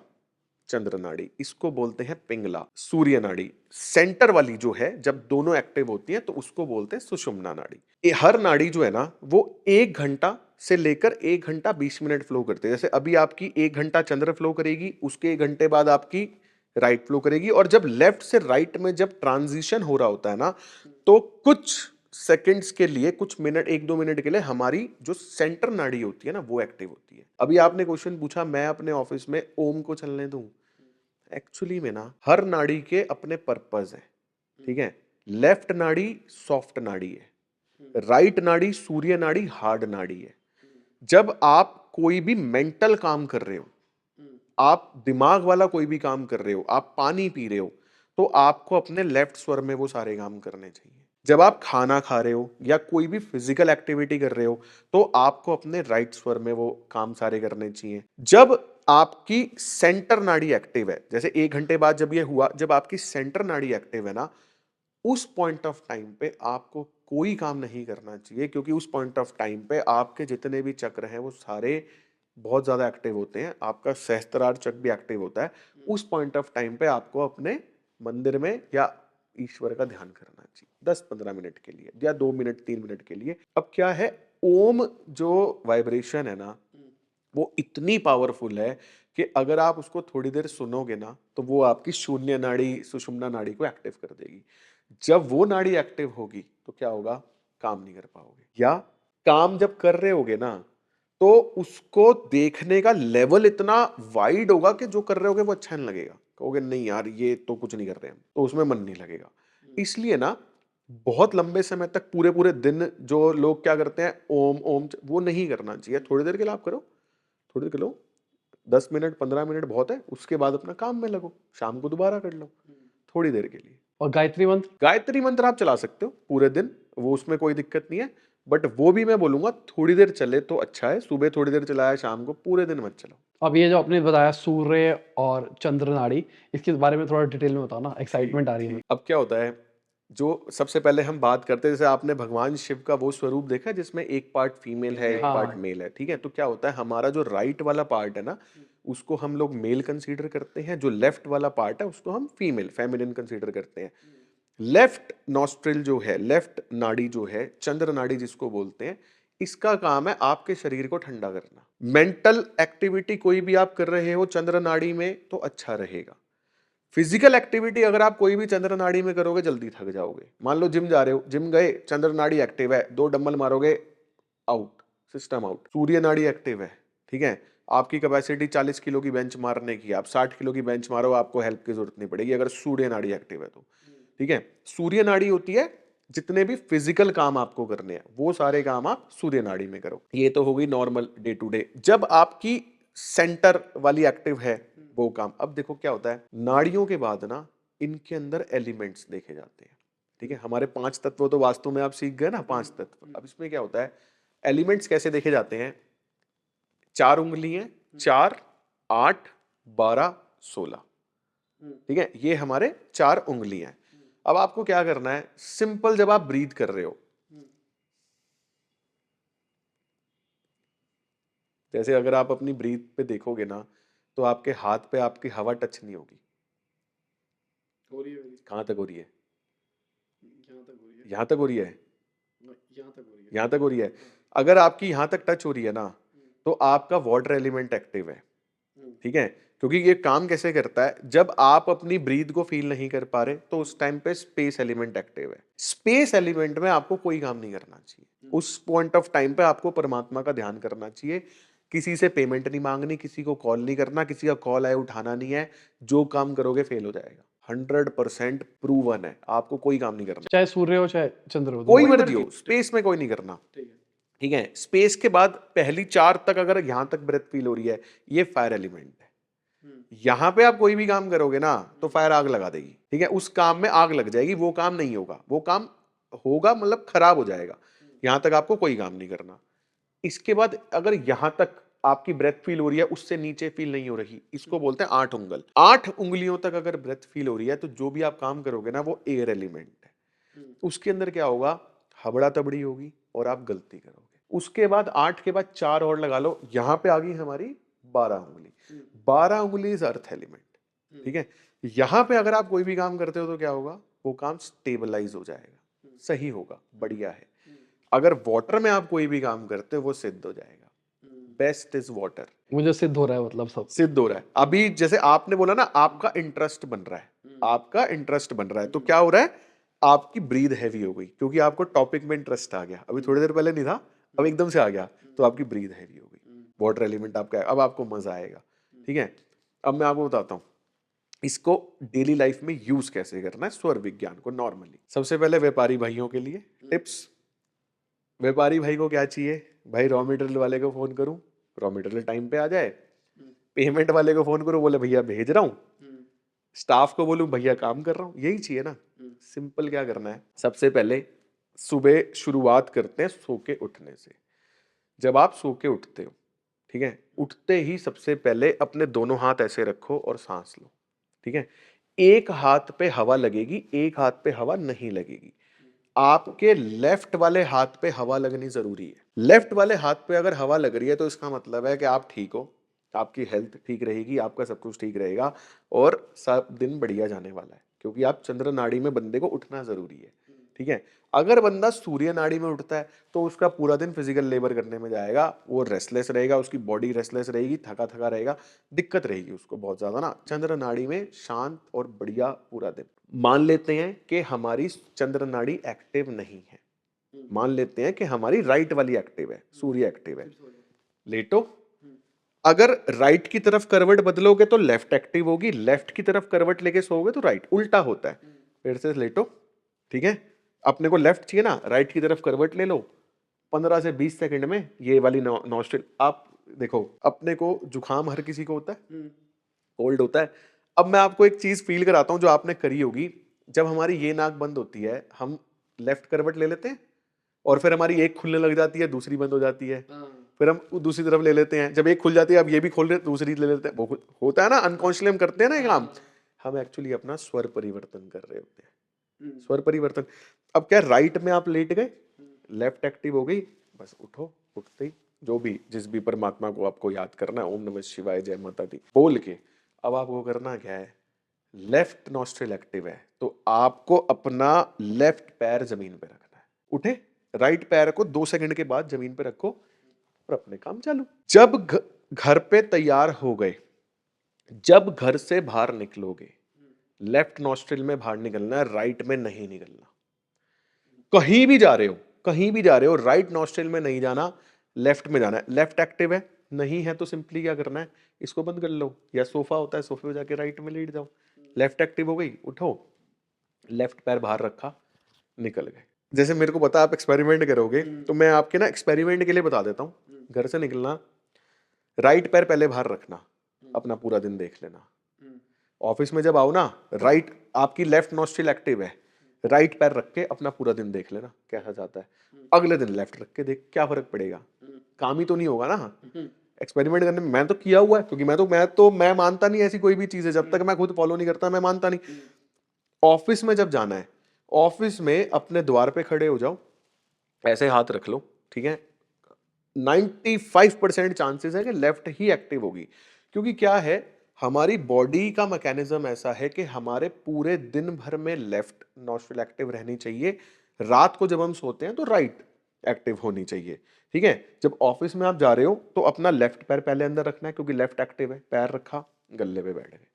चंद्र नाड़ी, इसको बोलते हैं पिंगला सूर्य नाड़ी। सेंटर वाली जो है जब दोनों एक्टिव होती है तो उसको बोलते हैं सुषुम्ना नाड़ी। ये हर नाड़ी जो है ना वो 1 घंटा से लेकर 1 घंटा 20 मिनट फ्लो करते हैं। जैसे अभी आपकी 1 घंटा चंद्र फ्लो करेगी, उसके 1 घंटे बाद आपकी राइट फ्लो करेगी। और जब लेफ्ट से राइट में जब ट्रांजिशन हो रहा होता है ना, तो कुछ सेकंड्स के लिए, कुछ मिनट, 1-2 मिनट के लिए हमारी जो सेंटर नाड़ी होती है ना वो एक्टिव होती है। अभी आपने क्वेश्चन पूछा मैं अपने ऑफिस में ओम को चलने दूं, एक्चुअली में ना हर नाड़ी के अपने पर्पस है, ठीक है। लेफ्ट नाड़ी सॉफ्ट नाड़ी है, राइट नाड़ी सूर्य नाड़ी हार्ड नाड़ी है। जब आप कोई भी मेंटल काम कर रहे हो, आप दिमाग वाला कोई भी काम कर रहे हो, आप पानी पी रहे हो, तो आपको अपने लेफ्ट स्वर में वो सारे काम करने चाहिए। जब आप खाना खा रहे हो या कोई भी फिजिकल एक्टिविटी कर रहे हो, तो आपको अपने राइट स्वर में वो काम सारे करने चाहिए। जब आपकी सेंटर नाड़ी एक्टिव है, जैसे 1 घंटे बाद जब ये हुआ, जब आपकी सेंटर नाड़ी एक्टिव है ना, उस पॉइंट ऑफ टाइम पे आपको कोई काम नहीं करना चाहिए, क्योंकि उस पॉइंट ऑफ टाइम पे आपके जितने भी चक्र हैं वो सारे बहुत ज्यादा एक्टिव होते हैं। आपका सहस्त्रार चक्र भी एक्टिव होता है। उस पॉइंट ऑफ टाइम पे आपको अपने मंदिर में या ईश्वर का ध्यान करना चाहिए 10-15 मिनट के लिए या 2 मिनट 3 मिनट के लिए। अब क्या है, ओम जो वाइब्रेशन है ना वो इतनी पावरफुल है कि अगर आप उसको थोड़ी देर सुनोगे ना तो वो आपकी शून्य नाड़ी सुषुम्ना नाड़ी को एक्टिव कर देगी। जब वो नाड़ी एक्टिव होगी तो क्या होगा, काम नहीं कर पाओगे, या काम जब कर रहे होगे ना तो उसको देखने का लेवल इतना वाइड होगा कि जो कर रहे होगे वो अच्छा नहीं लगेगा, कहोगे नहीं यार ये तो कुछ नहीं कर रहे हम, तो उसमें मन नहीं लगेगा। इसलिए ना बहुत लंबे समय तक पूरे पूरे दिन जो लोग क्या करते हैं ओम ओम, वो नहीं करना चाहिए। थोड़ी देर के लिए आप करो, थोड़ी देर के लो, 10 मिनट 15 मिनट बहुत है, उसके बाद अपना काम में लगो, शाम को दोबारा कर लो थोड़ी देर के लिए। और गायत्री मंत्र? गायत्री मंत्र आप चला सकते हो पूरे दिन, वो उसमें कोई दिक्कत नहीं है, बट वो भी मैं बोलूंगा थोड़ी देर चले तो अच्छा है। सुबह थोड़ी देर चलाया, शाम को, पूरे दिन मत चलाओ। अब ये जो आपने बताया सूर्य और चंद्र नाड़ी, इसके बारे में थोड़ा डिटेल में बताओ ना, एक्साइटमेंट आ रही है। अब क्या होता है, जो सबसे पहले हम बात करते हैं, जैसे आपने भगवान शिव का वो स्वरूप देखा जिसमें एक पार्ट फीमेल है एक हाँ। पार्ट मेल है, ठीक है। तो क्या होता है, हमारा जो राइट वाला पार्ट है ना उसको हम लोग मेल कंसीडर करते हैं, जो लेफ्ट वाला पार्ट है उसको हम फीमेल फेमिनिन कंसीडर करते हैं। लेफ्ट नॉस्ट्रिल जो है, लेफ्ट नाड़ी जो है, चंद्र नाड़ी जिसको बोलते हैं, इसका काम है आपके शरीर को ठंडा करना। मेंटल एक्टिविटी कोई भी आप कर रहे हो चंद्र नाड़ी में तो अच्छा रहेगा। फिजिकल एक्टिविटी अगर आप कोई भी चंद्र नाड़ी में करोगे जल्दी थक जाओगे। मान लो जिम जा रहे हो, जिम गए, चंद्र नाड़ी एक्टिव है, 2 डंबल मारोगे, आउट, सिस्टम आउट। सूर्य नाड़ी एक्टिव है, ठीक है, आपकी कैपेसिटी 40 किलो की बेंच मारने की, आप 60 किलो की बेंच मारो, आपको हेल्प की जरूरत नहीं पड़ेगी अगर सूर्य नाड़ी एक्टिव है तो, ठीक है। सूर्य नाड़ी होती है जितने भी फिजिकल काम आपको करने हैं वो सारे काम आप सूर्य नाड़ी में करो। ये तो हो गई नॉर्मल डे टू डे। जब आपकी सेंटर वाली एक्टिव है वो काम, अब देखो क्या होता है, नाड़ियों के बाद ना इनके अंदर एलिमेंट्स देखे जाते हैं, ठीक है। हमारे 5 तत्व तो वास्तु में आप सीख गए ना, 5 तत्व। अब इसमें क्या होता है, एलिमेंट्स कैसे देखे जाते हैं, 4 उंगली हैं, 4, 8, 12, 16, ठीक है, ये हमारे 4 उंगलियां हैं। अब आपको क्या करना है, सिंपल जब आप ब्रीथ कर रहे हो, जैसे अगर आप अपनी ब्रीथ पे देखोगे ना तो आपके हाथ पे आपकी हवा टच नहीं होगी। हो रही है, कहां तक हो रही है, यहां तक हो रही है, यहां तक हो रही है। अगर आपकी यहां तक टच हो रही है ना तो आपका वाटर एलिमेंट एक्टिव है, ठीक है। क्योंकि ये काम कैसे करता है, जब आप अपनी ब्रीथ को फील नहीं कर पा रहे तो उस टाइम पे स्पेस एलिमेंट एक्टिव है। स्पेस एलिमेंट में आपको कोई काम नहीं करना चाहिए, उस पॉइंट ऑफ टाइम पे आपको परमात्मा का ध्यान करना चाहिए। किसी से पेमेंट नहीं मांगनी, किसी को कॉल नहीं करना, किसी का कॉल आए उठाना नहीं है, जो काम करोगे फेल हो जाएगा। 100% प्रूवन है, आपको कोई काम नहीं करना, चाहे सूर्य हो चाहे चंद्र हो, कोई मर्जी हो, स्पेस में कोई नहीं करना। ठीक है, स्पेस के बाद पहली 4 तक अगर यहां तक ब्रेथ फील हो रही है, ये फायर एलिमेंट है। यहां पे आप कोई भी काम करोगे ना तो फायर आग लगा देगी। ठीक है, उस काम में आग लग जाएगी, वो काम नहीं होगा, वो काम होगा मतलब खराब हो जाएगा। यहां तक आपको कोई काम नहीं करना। इसके बाद अगर यहां तक आपकी ब्रेथ फील हो रही है, उससे नीचे फील नहीं हो रही, इसको बोलते हैं 8 उंगल। 8 उंगलियों तक अगर ब्रेथ फील हो रही है तो जो भी आप काम करोगे ना वो एयर एलिमेंट है। उसके अंदर क्या होगा, हबड़ा तबड़ी होगी और आप गलती करोगे। उसके बाद 8 के बाद 4 और लगा लो, यहां पे आ गई हमारी 12 उंगली। 12 उंगली इज अर्थ एलिमेंट। ठीक है, यहां पे अगर आप कोई भी काम करते हो तो क्या होगा, वो काम स्टेबलाइज हो जाएगा, सही होगा, बढ़िया है। अगर वाटर में आप कोई भी काम करते हो वो सिद्ध हो जाएगा। Best is water. मुझे सिद्ध हो रहा है, मतलब सब सिद्ध हो रहा है। अभी जैसे आपने बोला ना, आपका इंटरेस्ट बन रहा है, आपका इंटरेस्ट बन रहा है, तो क्या हो रहा है, आपकी ब्रीद हैवी हो गई क्योंकि आपको टॉपिक में इंटरेस्ट आ गया। अभी थोड़ी देर पहले नहीं था, अब एकदम से आ गया, तो आपकी ब्रीद हैवी हो गई, वाटर एलिमेंट आपका है, अब आपको मजा आएगा। ठीक है, अब मैं आपको बताता हूँ इसको डेली लाइफ में यूज कैसे करना है, स्वर विज्ञान को नॉर्मली। सबसे पहले व्यापारी भाइयों के लिए टिप्स। व्यापारी भाई को क्या चाहिए, भाई रॉ मटेरियल वाले को फोन करूं, रॉ मटेरियल टाइम पे आ जाए, पेमेंट वाले को फोन करूं, बोले भैया भेज रहा हूं, स्टाफ को बोलूं भैया काम कर रहा हूं, यही चाहिए ना। सिंपल क्या करना है, सबसे पहले सुबह शुरुआत करते हैं सो के उठने से। जब आप सो के उठते हो, ठीक है, उठते ही सबसे पहले अपने दोनों हाथ ऐसे रखो और सांस लो। ठीक है, एक हाथ पे हवा लगेगी, एक हाथ पे हवा नहीं लगेगी। आपके लेफ्ट वाले हाथ पे हवा लगनी जरूरी है। लेफ्ट वाले हाथ पे अगर हवा लग रही है तो इसका मतलब है कि आप ठीक हो, आपकी हेल्थ ठीक रहेगी, आपका सब कुछ ठीक रहेगा और सब दिन बढ़िया जाने वाला है, क्योंकि आप चंद्र नाड़ी में बंदे को उठना जरूरी है। ठीक है, अगर बंदा सूर्य नाड़ी में उठता है तो उसका पूरा दिन फिजिकल लेबर करने में जाएगा, वो रेस्टलेस रहेगा, उसकी बॉडी रेस्टलेस रहेगी, थका थका रहेगा, दिक्कत रहेगी उसको बहुत ज्यादा ना। चंद्र नाड़ी में शांत और बढ़िया पूरा दिन। मान लेते हैं कि हमारी चंद्र नाड़ी एक्टिव नहीं है, मान लेते हैं कि हमारी राइट वाली एक्टिव है, सूर्य एक्टिव है, लेटो। अगर राइट की तरफ करवट बदलोगे तो लेफ्ट एक्टिव होगी, लेफ्ट की तरफ करवट लेके सोओगे तो राइट, उल्टा होता है। फिर से लेटो। ठीक है, अपने को लेफ्ट चाहिए ना, राइट की तरफ करवट ले लो, 15 से 20 सेकंड में ये वाली नॉस्ट्रिल। आप देखो, अपने को जुकाम हर किसी को होता है, कोल्ड होता है। अब मैं आपको एक चीज फील कराता हूं जो आपने करी होगी। जब हमारी ये नाक बंद होती है, हम लेफ्ट करवट ले लेते हैं और फिर हमारी एक खुलने लग जाती है, दूसरी बंद हो जाती है, फिर हम दूसरी तरफ ले लेते हैं, जब एक खुल जाती है अब ये भी खोल रहे, दूसरी ले लेते हैं। वो होता है ना, अनकॉन्शियसली हम करते हैं ना ये काम। हम एक्चुअली अपना स्वर परिवर्तन कर रहे होते हैं, स्वर परिवर्तन। अब क्या, राइट में आप लेट गए, लेफ्ट एक्टिव हो गई, बस उठो, उठते ही जो भी जिस भी परमात्मा को आपको याद करना है, ओम नमः शिवाय, जय माता दी बोल के, अब आपको करना क्या है, लेफ्ट नॉस्ट्रिल एक्टिव है तो आपको अपना लेफ्ट पैर जमीन पे रखना है। उठे, राइट पैर को 2 सेकंड के बाद जमीन पे रखो और अपने काम चालू। जब घर पे तैयार हो गए, जब घर से बाहर निकलोगे, लेफ्ट नॉस्ट्रिल में बाहर निकलना है, राइट में नहीं निकलना। कहीं भी जा रहे हो, कहीं भी जा रहे हो, राइट नॉस्ट्रिल में नहीं जाना, लेफ्ट में जाना है। लेफ्ट एक्टिव है, नहीं है तो सिंपली क्या करना है, इसको बंद कर लो, या सोफा होता है सोफे पे जाके राइट में लेट जाओ। लेफ्ट एक्टिव हो गई, उठो, लेफ्ट पैर बाहर रखा, निकल गए। जैसे मेरे को पता आप एक्सपेरिमेंट करोगे, तो मैं आपके ना एक्सपेरिमेंट के लिए बता देता हूँ। घर से निकलना, राइट पैर पहले बाहर रखना, अपना पूरा दिन देख लेना। ऑफिस में जब आओ ना, राइट, आपकी लेफ्ट नॉस्ट्रिल एक्टिव है, राइट पैर रख के अपना पूरा दिन देख लेना कैसा जाता है। अगले दिन लेफ्ट रख के देख, क्या फर्क पड़ेगा, काम ही तो नहीं होगा ना। एक्सपेरिमेंट करने में मैं तो किया हुआ है, क्योंकि मैं मानता नहीं ऐसी कोई भी चीज है, जब तक मैं खुद फॉलो नहीं करता मैं मानता नहीं। ऑफिस में जब जाना है, ऑफिस में अपने द्वार पे खड़े हो जाओ, ऐसे हाथ रख लो, ठीक है, 95% चांसेस है कि लेफ्ट ही एक्टिव होगी। क्योंकि क्या है, हमारी बॉडी का मैकेनिज्म ऐसा है कि हमारे पूरे दिन भर में लेफ्ट नॉस्ट्रिल एक्टिव रहनी चाहिए, रात को जब हम सोते हैं तो राइट एक्टिव होनी चाहिए। ठीक है, जब ऑफिस में आप जा रहे हो तो अपना लेफ्ट पैर पहले अंदर रखना है, क्योंकि लेफ्ट एक्टिव है, पैर रखा, गल्ले पे बैठ गए।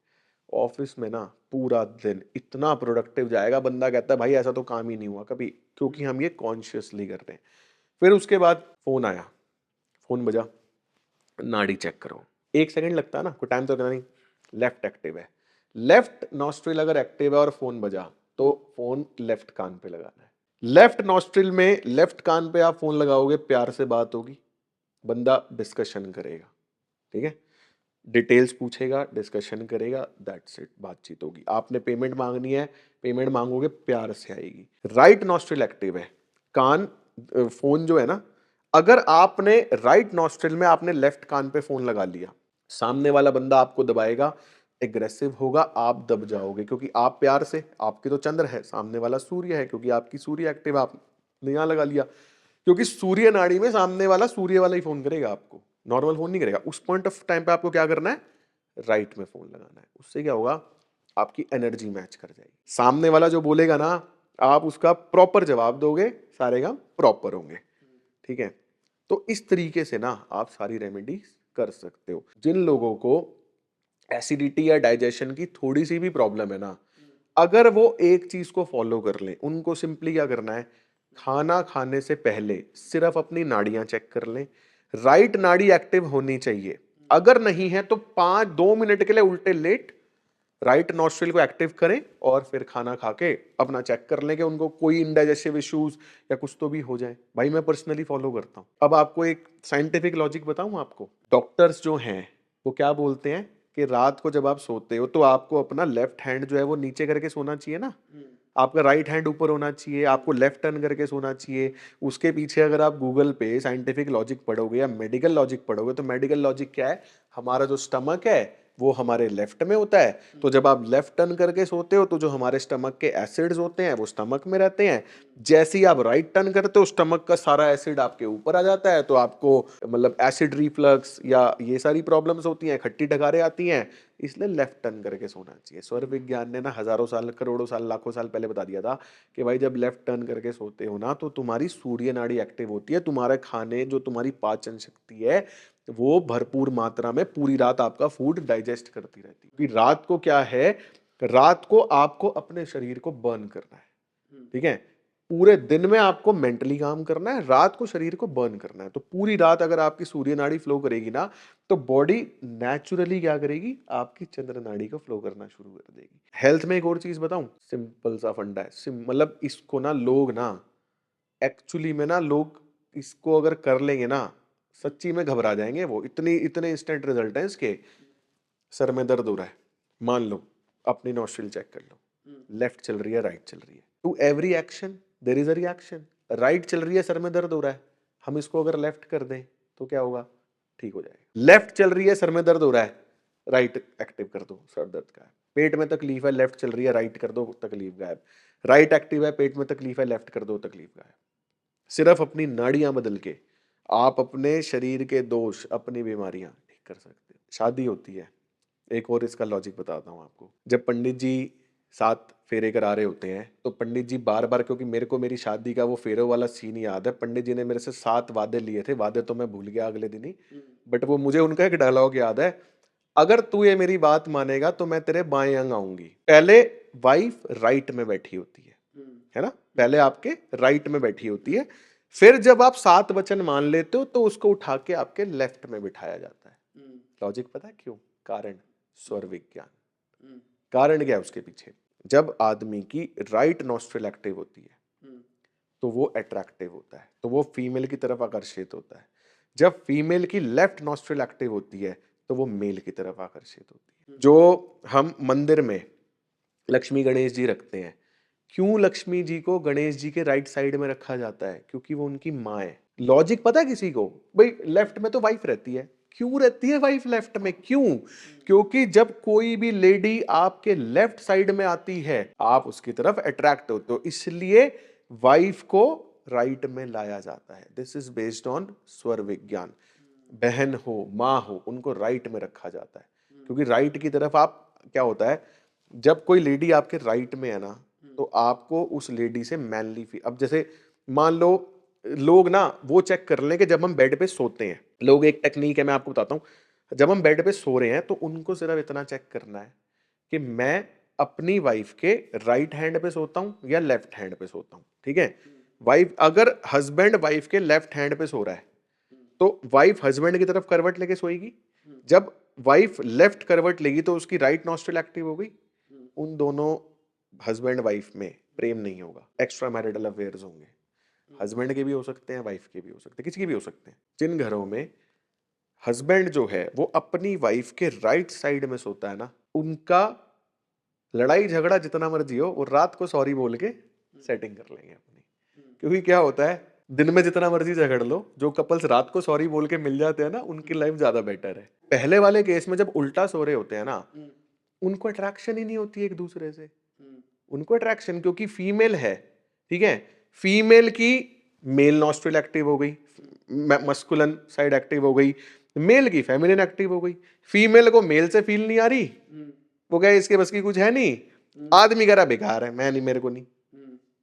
ऑफिस में ना पूरा दिन इतना प्रोडक्टिव जाएगा, बंदा कहता है भाई ऐसा तो काम ही नहीं हुआ कभी, क्योंकि हम ये कॉन्शियसली कर रहे हैं। फिर उसके बाद फोन आया, फोन बजा, नाड़ी चेक करो, 1 सेकंड लगता है ना, कोई टाइम तो लगता नहीं, लेफ्ट एक्टिव है, लेफ्ट नॉस्ट्रिल अगर एक्टिव है और फोन बजा तो फोन लेफ्ट कान पे लगाना है। लेफ्ट नॉस्ट्रिल में लेफ्ट कान पे आप फोन लगाओगे, प्यार से बात होगी, बंदा डिस्कशन करेगा, ठीक है, डिटेल्स पूछेगा, डिस्कशन करेगा, दैट्स इट, बातचीत होगी। आपने पेमेंट मांगनी है, पेमेंट मांगोगे, प्यार से आएगी। राइट नॉस्ट्रिल एक्टिव है, कान फोन जो है ना, अगर आपने राइट नॉस्ट्रिल में आपने लेफ्ट कान पे फोन लगा लिया, सामने वाला बंदा आपको दबाएगा, एग्रेसिव होगा, आप दब जाओगे, क्योंकि आप प्यार से, आपकी तो चंद्र है, सामने वाला सूर्य है, क्योंकि आपकी सूर्य एक्टिव, आपने यहां लगा लिया, क्योंकि सूर्य नाड़ी में सामने वाला सूर्य वाला ही फोन करेगा आपको, नॉर्मल फोन नहीं करेगा। उस पॉइंट ऑफ टाइम पे आपको क्या करना है, राइट में फोन लगाना है। उससे क्या होगा, आपकी एनर्जी मैच कर जाएगी, सामने वाला जो बोलेगा ना, आप उसका प्रॉपर जवाब दोगे, सारे काम प्रॉपर होंगे, ठीक है। तो इस तरीके से ना आप सारी रेमेडीज कर सकते हो। जिन लोगों को एसिडिटी या डाइजेशन की थोड़ी सी भी प्रॉब्लम है ना, अगर वो एक चीज को फॉलो कर लें, उनको सिंपली क्या करना है, खाना खाने से पहले सिर्फ अपनी नाड़ियां चेक कर लें, राइट नाड़ी एक्टिव होनी चाहिए, अगर नहीं है तो 2 मिनट के लिए उल्टे लेट राइट नॉस्ट्रिल को एक्टिव करें और फिर खाना खा के अपना चेक कर लें कि उनको कोई इंडाइजेस्टिव इश्यूज या कुछ तो भी हो जाए। भाई मैं पर्सनली फॉलो करता हूं। अब आपको एक साइंटिफिक लॉजिक बताऊं, आपको डॉक्टर्स जो हैं वो क्या बोलते हैं कि रात को जब आप सोते हो तो आपको अपना लेफ्ट हैंड जो है वो नीचे करके सोना चाहिए ना, आपका राइट हैंड ऊपर होना चाहिए, आपको लेफ्ट टर्न करके सोना चाहिए। उसके पीछे अगर आप गूगल पे साइंटिफिक लॉजिक पढ़ोगे या मेडिकल लॉजिक पढ़ोगे तो मेडिकल लॉजिक क्या है, हमारा जो स्टमक है वो हमारे लेफ्ट में होता है, तो जब आप लेफ्ट टर्न करके सोते हो तो जो हमारे स्टमक के एसिड्स होते हैं वो स्टमक में रहते हैं, जैसे ही आप राइट टर्न करते हो स्टमक का सारा एसिड आपके ऊपर आ जाता है, तो आपको मतलब एसिड रिफ्लक्स या ये सारी प्रॉब्लम्स होती हैं, खट्टी डकारें आती हैं, इसलिए लेफ्ट टर्न करके सोना चाहिए। स्वर विज्ञान ने ना हजारों साल, करोड़ों साल, लाखों साल पहले बता दिया था कि भाई जब लेफ्ट टर्न करके सोते हो ना तो तुम्हारी सूर्य नाड़ी एक्टिव होती है, तुम्हारे खाने जो तुम्हारी पाचन शक्ति है वो भरपूर मात्रा में पूरी रात आपका फूड डाइजेस्ट करती रहती है। क्योंकि रात को क्या है, रात को आपको अपने शरीर को बर्न करना है, ठीक है, पूरे दिन में आपको मेंटली काम करना है, रात को शरीर को बर्न करना है। तो पूरी रात अगर आपकी सूर्य नाड़ी फ्लो करेगी ना तो बॉडी नेचुरली क्या करेगी, आपकी चंद्र नाड़ी को फ्लो करना शुरू कर देगी। हेल्थ में एक और चीज बताऊं, सिंपल सा फंडा है, मतलब इसको ना लोग ना एक्चुअली में ना लोग इसको अगर कर लेंगे ना सच्ची में घबरा जाएंगे, वो इतने इंस्टेंट रिजल्ट है इसके। सर में दर्द हो रहा है, मान लो अपनी नॉस्ट्रिल चेक कर लो, लेफ्ट चल रही है, राइट चल रही है, to every action there is a reaction. Right चल रही है, सर में दर्द हो रहा है, हम इसको अगर लेफ्ट कर दें तो क्या होगा, ठीक हो जाएगा। लेफ्ट चल रही है, सर में दर्द हो रहा है, राइट एक्टिव कर दो, सर दर्द का है। पेट में तकलीफ है, लेफ्ट चल रही है, राइट कर दो, तकलीफ गायब। राइट एक्टिव है, पेट में तकलीफ है, लेफ्ट कर दो, तकलीफ गायब। सिर्फ अपनी नाड़ियां बदल के आप अपने शरीर के दोष, अपनी बीमारियां ठीक कर सकते हैं। शादी होती है, एक और इसका लॉजिक बताता हूं आपको। जब पंडित जी 7 फेरे करा रहे होते हैं तो पंडित जी बार बार, क्योंकि मेरे को मेरी शादी का वो फेरों वाला सीन याद है, पंडित जी ने मेरे से 7 वादे लिए थे, वादे तो मैं भूल गया अगले दिन ही, बट वो मुझे उनका एक डायलॉग याद है, अगर तू ये मेरी बात मानेगा तो मैं तेरे बाएं अंग आऊंगी। पहले वाइफ राइट में बैठी होती है ना, पहले आपके राइट में बैठी होती है, फिर जब आप 7 वचन मान लेते हो तो उसको उठा के आपके लेफ्ट में बिठाया जाता है। लॉजिक पता है क्यों, कारण स्वर विज्ञान। कारण क्या है उसके पीछे, जब आदमी की राइट नॉस्ट्रिल एक्टिव होती है तो वो अट्रैक्टिव होता है, तो वो फीमेल की तरफ आकर्षित होता है। जब फीमेल की लेफ्ट नॉस्ट्रिल एक्टिव होती है तो वो मेल की तरफ आकर्षित होती है। जो हम मंदिर में लक्ष्मी गणेश जी रखते हैं, क्यों लक्ष्मी जी को गणेश जी के राइट साइड में रखा जाता है, क्योंकि वो उनकी माँ है। लॉजिक पता है किसी को, भाई लेफ्ट में तो वाइफ रहती है, क्यों रहती है वाइफ लेफ्ट में, क्यों, क्योंकि जब कोई भी लेडी आपके लेफ्ट साइड में आती है आप उसकी तरफ अट्रैक्ट होते हो, इसलिए वाइफ को राइट में लाया जाता है। दिस इज बेस्ड ऑन स्वर विज्ञान। बहन हो, माँ हो, उनको राइट में रखा जाता है, क्योंकि राइट की तरफ आप, क्या होता है जब कोई लेडी आपके राइट में है ना तो आपको उस लेडी से मैनली फील, अब जैसे मान लो लोग ना वो चेक कर लें कि जब हम बेड पे सोते हैं, लोग एक टेक्निक है मैं आपको बताता हूं, जब हम बेड पे सो रहे हैं तो उनको सिर्फ इतना चेक करना है कि मैं अपनी वाइफ के राइट हैंड पे सोता हूं या लेफ्ट हैंड पे सोता हूं, ठीक है। वाइफ, अगर हस्बैंड वाइफ के लेफ्ट हैंड पे सो रहा है तो वाइफ हस्बैंड की तरफ करवट लेके सोएगी, जब वाइफ लेफ्ट करवट लेगी तो उसकी राइट नॉस्ट्रिल एक्टिव हो गई, उन दोनों हस्बैंड वाइफ में प्रेम नहीं होगा, एक्स्ट्रा मैरिटल अफेयर्स होंगे। हस्बैंड के भी हो सकते हैं, वाइफ के भी हो सकते हैं, किसी के भी हो सकते हैं। जिन घरों में हस्बैंड जो है वो अपनी वाइफ के राइट साइड में सोता है ना, उनका लड़ाई झगड़ा जितना मर्जी हो, वो रात को सॉरी बोल के सेटिंग कर लेंगे अपनी। क्योंकि क्या होता है, दिन में जितना मर्जी झगड़ लो, जो कपल्स रात को सॉरी बोल के मिल जाते हैं ना, उनकी लाइफ ज्यादा बेटर है। पहले वाले केस में जब उल्टा सो रहे होते हैं ना, उनको अट्रैक्शन ही नहीं होती एक दूसरे से। उनको अट्रैक्शन क्योंकि फीमेल है, ठीक है, फीमेल की मेल नॉस्ट्रिल एक्टिव हो गई, मस्कुलन साइड एक्टिव हो गई, मेल की फेमिनिन एक्टिव हो गई। फीमेल को मेल से फील नहीं आ रही, वो कहे इसके बस की कुछ है नहीं, आदमी कह रहा बेकार है, मैं नहीं, मेरे को नहीं,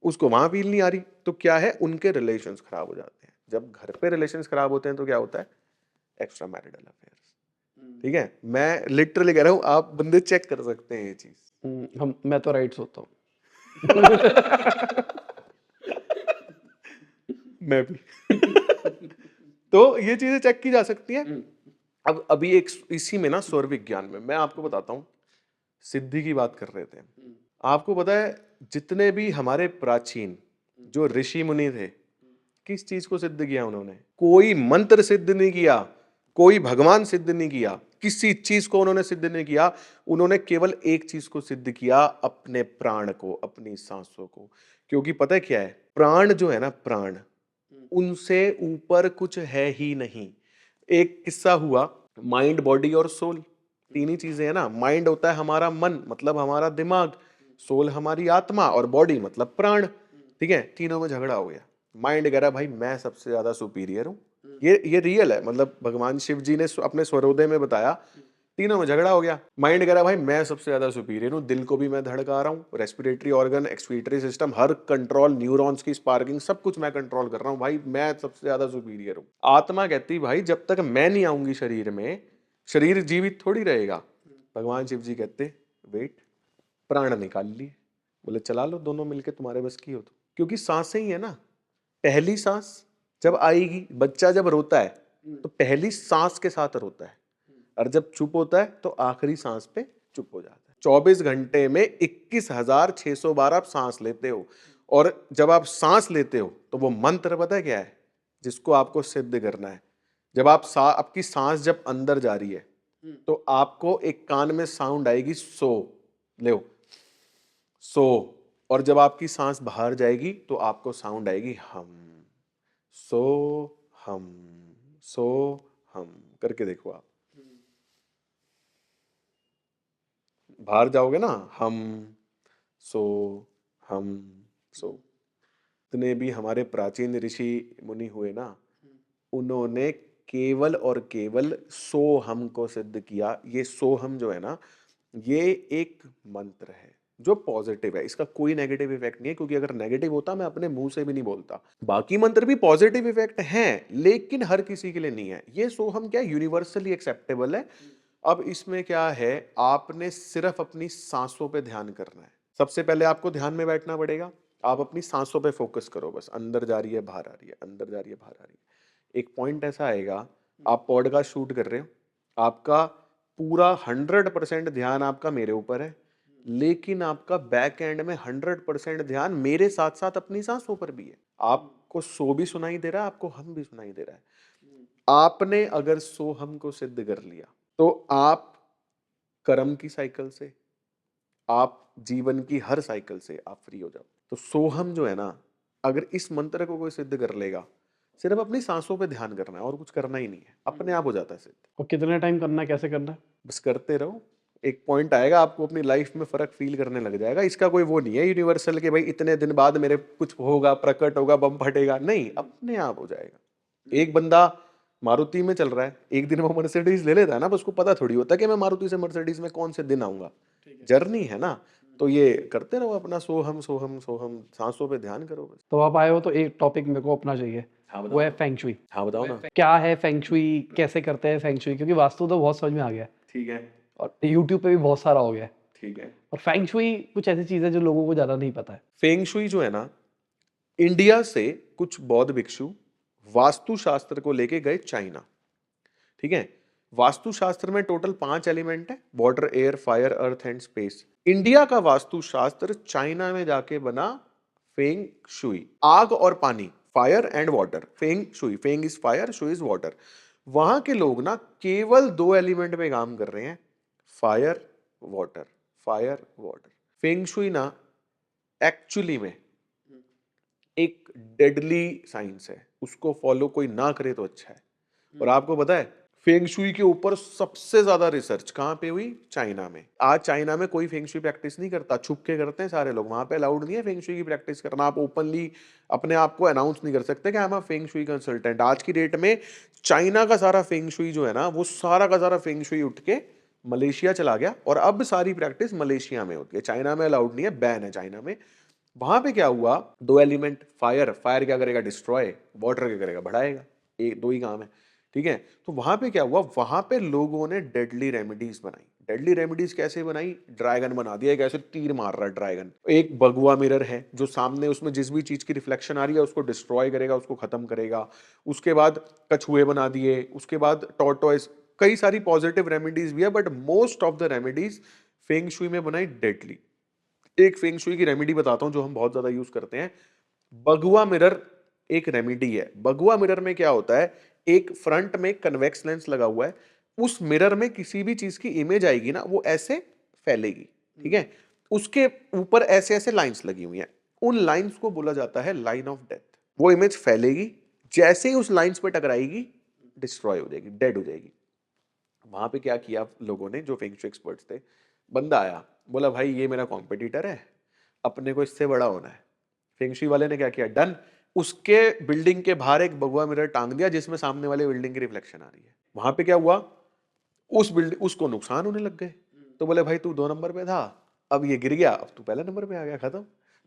उसको वहां फील नहीं आ रही। तो क्या है, उनके रिलेशंस खराब हो जाते हैं। जब घर पे रिलेशंस खराब होते हैं तो क्या होता है, एक्स्ट्रा मैरिटल अफेयर्स। ठीक है, मैं लिटरली कह रहा हूं, आप बंदे चेक कर सकते हैं ये चीज। मैं तो राइट सोता हूँ। मैं भी। तो ये चीजें चेक की जा सकती हैं। अब अभी एक इसी में ना स्वर विज्ञान में मैं आपको बताता हूँ, सिद्धि की बात कर रहे थे। आपको पता है जितने भी हमारे प्राचीन जो ऋषि मुनि थे, किस चीज को सिद्ध किया उन्होंने? कोई मंत्र सिद्ध नहीं किया, कोई भगवान सिद्ध नहीं किया, किसी चीज को उन्होंने सिद्ध नहीं किया। उन्होंने केवल एक चीज को सिद्ध किया, अपने प्राण को, अपनी सांसों को। क्योंकि पता है क्या है, प्राण जो है ना, प्राण, उनसे ऊपर कुछ है ही नहीं। एक किस्सा हुआ, माइंड, बॉडी और सोल, तीन ही चीजें है ना। माइंड होता है हमारा मन, मतलब हमारा दिमाग, सोल हमारी आत्मा, और बॉडी मतलब प्राण। ठीक है, तीनों में झगड़ा हो गया। माइंड कह रहा भाई मैं सबसे ज्यादा सुपीरियर हूँ, ये रियल है, मतलब भगवान शिव जी ने अपने स्वरोदय में बताया। तीनों में झगड़ा हो गया। माइंड कह रहा भाई मैं सबसे ज्यादा सुपीरियर हूँ, दिल को भी मैं धड़का रहा हूँ, रेस्पिरेटरी ऑर्गन, एक्सक्रीटरी सिस्टम, हर कंट्रोल, न्यूरॉन्स की स्पार्किंग, सब कुछ मैं कंट्रोल कर रहा हूँ, भाई मैं सबसे ज्यादा सुपीरियर हूँ। आत्मा कहती भाई जब तक मैं नहीं आऊंगी शरीर में, शरीर जीवित थोड़ी रहेगा। भगवान शिव जी कहते वेट, प्राण निकाल लिए, बोले चला लो दोनों मिलके, तुम्हारे बस की हो तो। क्योंकि सांसें ही है ना, पहली सांस जब आएगी, बच्चा जब रोता है तो पहली सांस के साथ रोता है, और जब चुप होता है तो आखिरी सांस पे चुप हो जाता है। 24 घंटे में 21,600 बार आप सांस लेते हो, और जब आप सांस लेते हो तो वो मंत्र पता है क्या है, जिसको आपको सिद्ध करना है। जब आपकी सांस जब अंदर जा रही है तो आपको एक कान में साउंड आएगी सो, ले सो, और जब आपकी सांस बाहर जाएगी तो आपको साउंड आएगी हम, सो हम, सो हम। करके देखो आप, बाहर जाओगे ना, हम, सो, हम, सो। जितने भी हमारे प्राचीन ऋषि मुनि हुए ना, उन्होंने केवल और केवल सो हम को सिद्ध किया। ये सो हम जो है ना, ये एक मंत्र है जो पॉजिटिव है, इसका कोई नेगेटिव इफेक्ट नहीं है। क्योंकि अगर नेगेटिव होता मैं अपने मुंह से भी नहीं बोलता। बाकी मंत्र भी पॉजिटिव इफेक्ट हैं, लेकिन हर किसी के लिए नहीं है। ये सो हम क्या, यूनिवर्सली एक्सेप्टेबल है। अब इसमें क्या है, आपने सिर्फ अपनी सांसों पे ध्यान करना है। सबसे पहले आपको ध्यान में बैठना पड़ेगा, आप अपनी सांसों पे फोकस करो, बस अंदर जा रही है बाहर आ रही है, अंदर जा रही है बाहर आ रही है। एक पॉइंट ऐसा आएगा, आप पॉडकास्ट शूट कर रहे हो, आपका पूरा 100% ध्यान आपका मेरे ऊपर है, लेकिन आपका बैक एंड में 100% ध्यान मेरे साथ साथ अपनी सांसों पर भी है। आपको सो भी सुनाई दे रहा है, आपको हम भी सुनाई दे रहा है। आपने अगर सो हम को सिद्ध कर लिया तो आप कर्म की साइकिल से, आप जीवन की हर साइकिल से आप फ्री हो जाओ। तो सोहम जो है ना, अगर इस मंत्र को कोई सिद्ध कर लेगा, सिर्फ अपनी सांसों पे ध्यान करना है और कुछ करना ही नहीं है, अपने आप हो जाता है सिद्ध। और कितने टाइम करना है, कैसे करना है? बस करते रहो, एक पॉइंट आएगा आपको अपनी लाइफ में फर्क फील करने लग जाएगा। इसका कोई वो नहीं है यूनिवर्सल के भाई इतने दिन बाद मेरे कुछ होगा, प्रकट होगा, बम फटेगा, नहीं, अपने आप हो जाएगा। एक बंदा मारुति में चल रहा है, एक दिन वो मर्सिडीज ले लेता है ना, बस उसको पता थोड़ी होता कि मैं मारुति से मर्सिडीज में कौन से दिन आऊंगा। जर्नी है ना, तो ये करते रहो अपना सोहम सोहम सोहम, सांसों पे ध्यान करो बस। तो आप आए हो तो एक टॉपिक मेरे को अपना चाहिए, हाँ वो है फेंगशुई। हाँ बताओ ना। क्या है फेंगशुई, कैसे करते हैं फेंगशुई? क्योंकि वास्तु तो बहुत समझ में आ गया ठीक है, और यूट्यूब पे भी बहुत सारा हो गया है, ठीक है। और फेंगशुई कुछ ऐसी चीज है जो लोगों को ज्यादा नहीं पता है। फेंगशुई जो है ना, इंडिया से कुछ बौद्ध भिक्षु वास्तु शास्त्र को लेके गए चाइना। ठीक है, वास्तुशास्त्र में टोटल 5 एलिमेंट है, water, air, fire, earth and space. India का वास्तुशास्त्र चाइना में जाके बना फेंग शुई, आग और पानी, fire and water, feng shui, Feng is fire, Shuey is water. वहां के लोग ना केवल 2 एलिमेंट पे काम कर रहे हैं, fire water, fire water. Feng shui ना एक्चुअली में एक डेडली साइंस है, उसको फॉलो कोई ना करे तो अच्छा है। और आपको पता है फेंग शुई के ऊपर सबसे ज्यादा रिसर्च कहां पे हुई? चाइना में। आज चाइना में कोई फेंग शुई प्रैक्टिस नहीं करता, छुप के करते हैं सारे लोग। वहां पे अलाउड नहीं है फेंग शुई की प्रैक्टिस करना। आप ओपनली अपने आप को अनाउंस नहीं कर सकते कि I am a feng shui consultant. आज की डेट में चाइना का सारा फेंग शुई जो है ना, वो सारा का सारा फेंग शुई उठ के मलेशिया चला गया और अब सारी प्रैक्टिस मलेशिया में होती है। चाइना में अलाउड नहीं है, बैन है चाइना में। वहां पे क्या हुआ, 2 एलिमेंट, फायर, फायर क्या करेगा? डिस्ट्रॉय। वाटर क्या करेगा? बढ़ाएगा। एक दो ही काम है, ठीक है। तो वहां पे क्या हुआ, वहां पे लोगों ने डेडली रेमेडीज बनाई। डेडली रेमेडीज कैसे बनाई? ड्रैगन बना दिया, एक ऐसे तीर मार रहा है ड्रैगन। एक भगवा मिरर है जो सामने, उसमें जिस भी चीज की रिफ्लेक्शन आ रही है उसको डिस्ट्रॉय करेगा, उसको खत्म करेगा। उसके बाद कछुए बना दिए, उसके बाद टॉर्टोइस। कई सारी पॉजिटिव रेमेडीज भी है, but most of the remedies feng shui में बनाई डेडली। एक फेंग शुई की रेमेडी बताता हूं जो हम बहुत ज्यादा यूज करते हैं। बगुआ मिरर एक रेमेडी है। बगुआ मिरर में क्या होता है, एक फ्रंट में कन्वेक्स लेंस लगा हुआ है, उस मिरर में किसी भी चीज की इमेज आएगी ना, वो ऐसे फैलेगी, ठीक है। उसके ऊपर ऐसे ऐसे लाइंस लगी हुई हैं, उन लाइंस को बोला जाता है लाइन ऑफ डेथ। वो इमेज फैलेगी, जैसे ही उस लाइंस पे टकराएगी डिस्ट्रॉय हो जाएगी, डेड हो जाएगी। वहां पे क्या किया लोगों ने, जो फेंग शुई एक्सपर्ट्स थे, बंदा आया, बोला भाई ये मेरा कॉम्पिटिटर है, अपने को इससे बड़ा होना है। फेंग शुई वाले ने क्या किया, डन, उसके बिल्डिंग के बाहर एक भगवा मिरर टांग दिया जिसमें सामने वाले बिल्डिंग की रिफ्लेक्शन आ रही है। वहां पे क्या हुआ, उस बिल्डिंग, उसको नुकसान होने लग गए। तो बोले भाई तू 2 नंबर पे था, अब ये गिर गया, अब तू पहले नंबर पे आ गया, खत्म।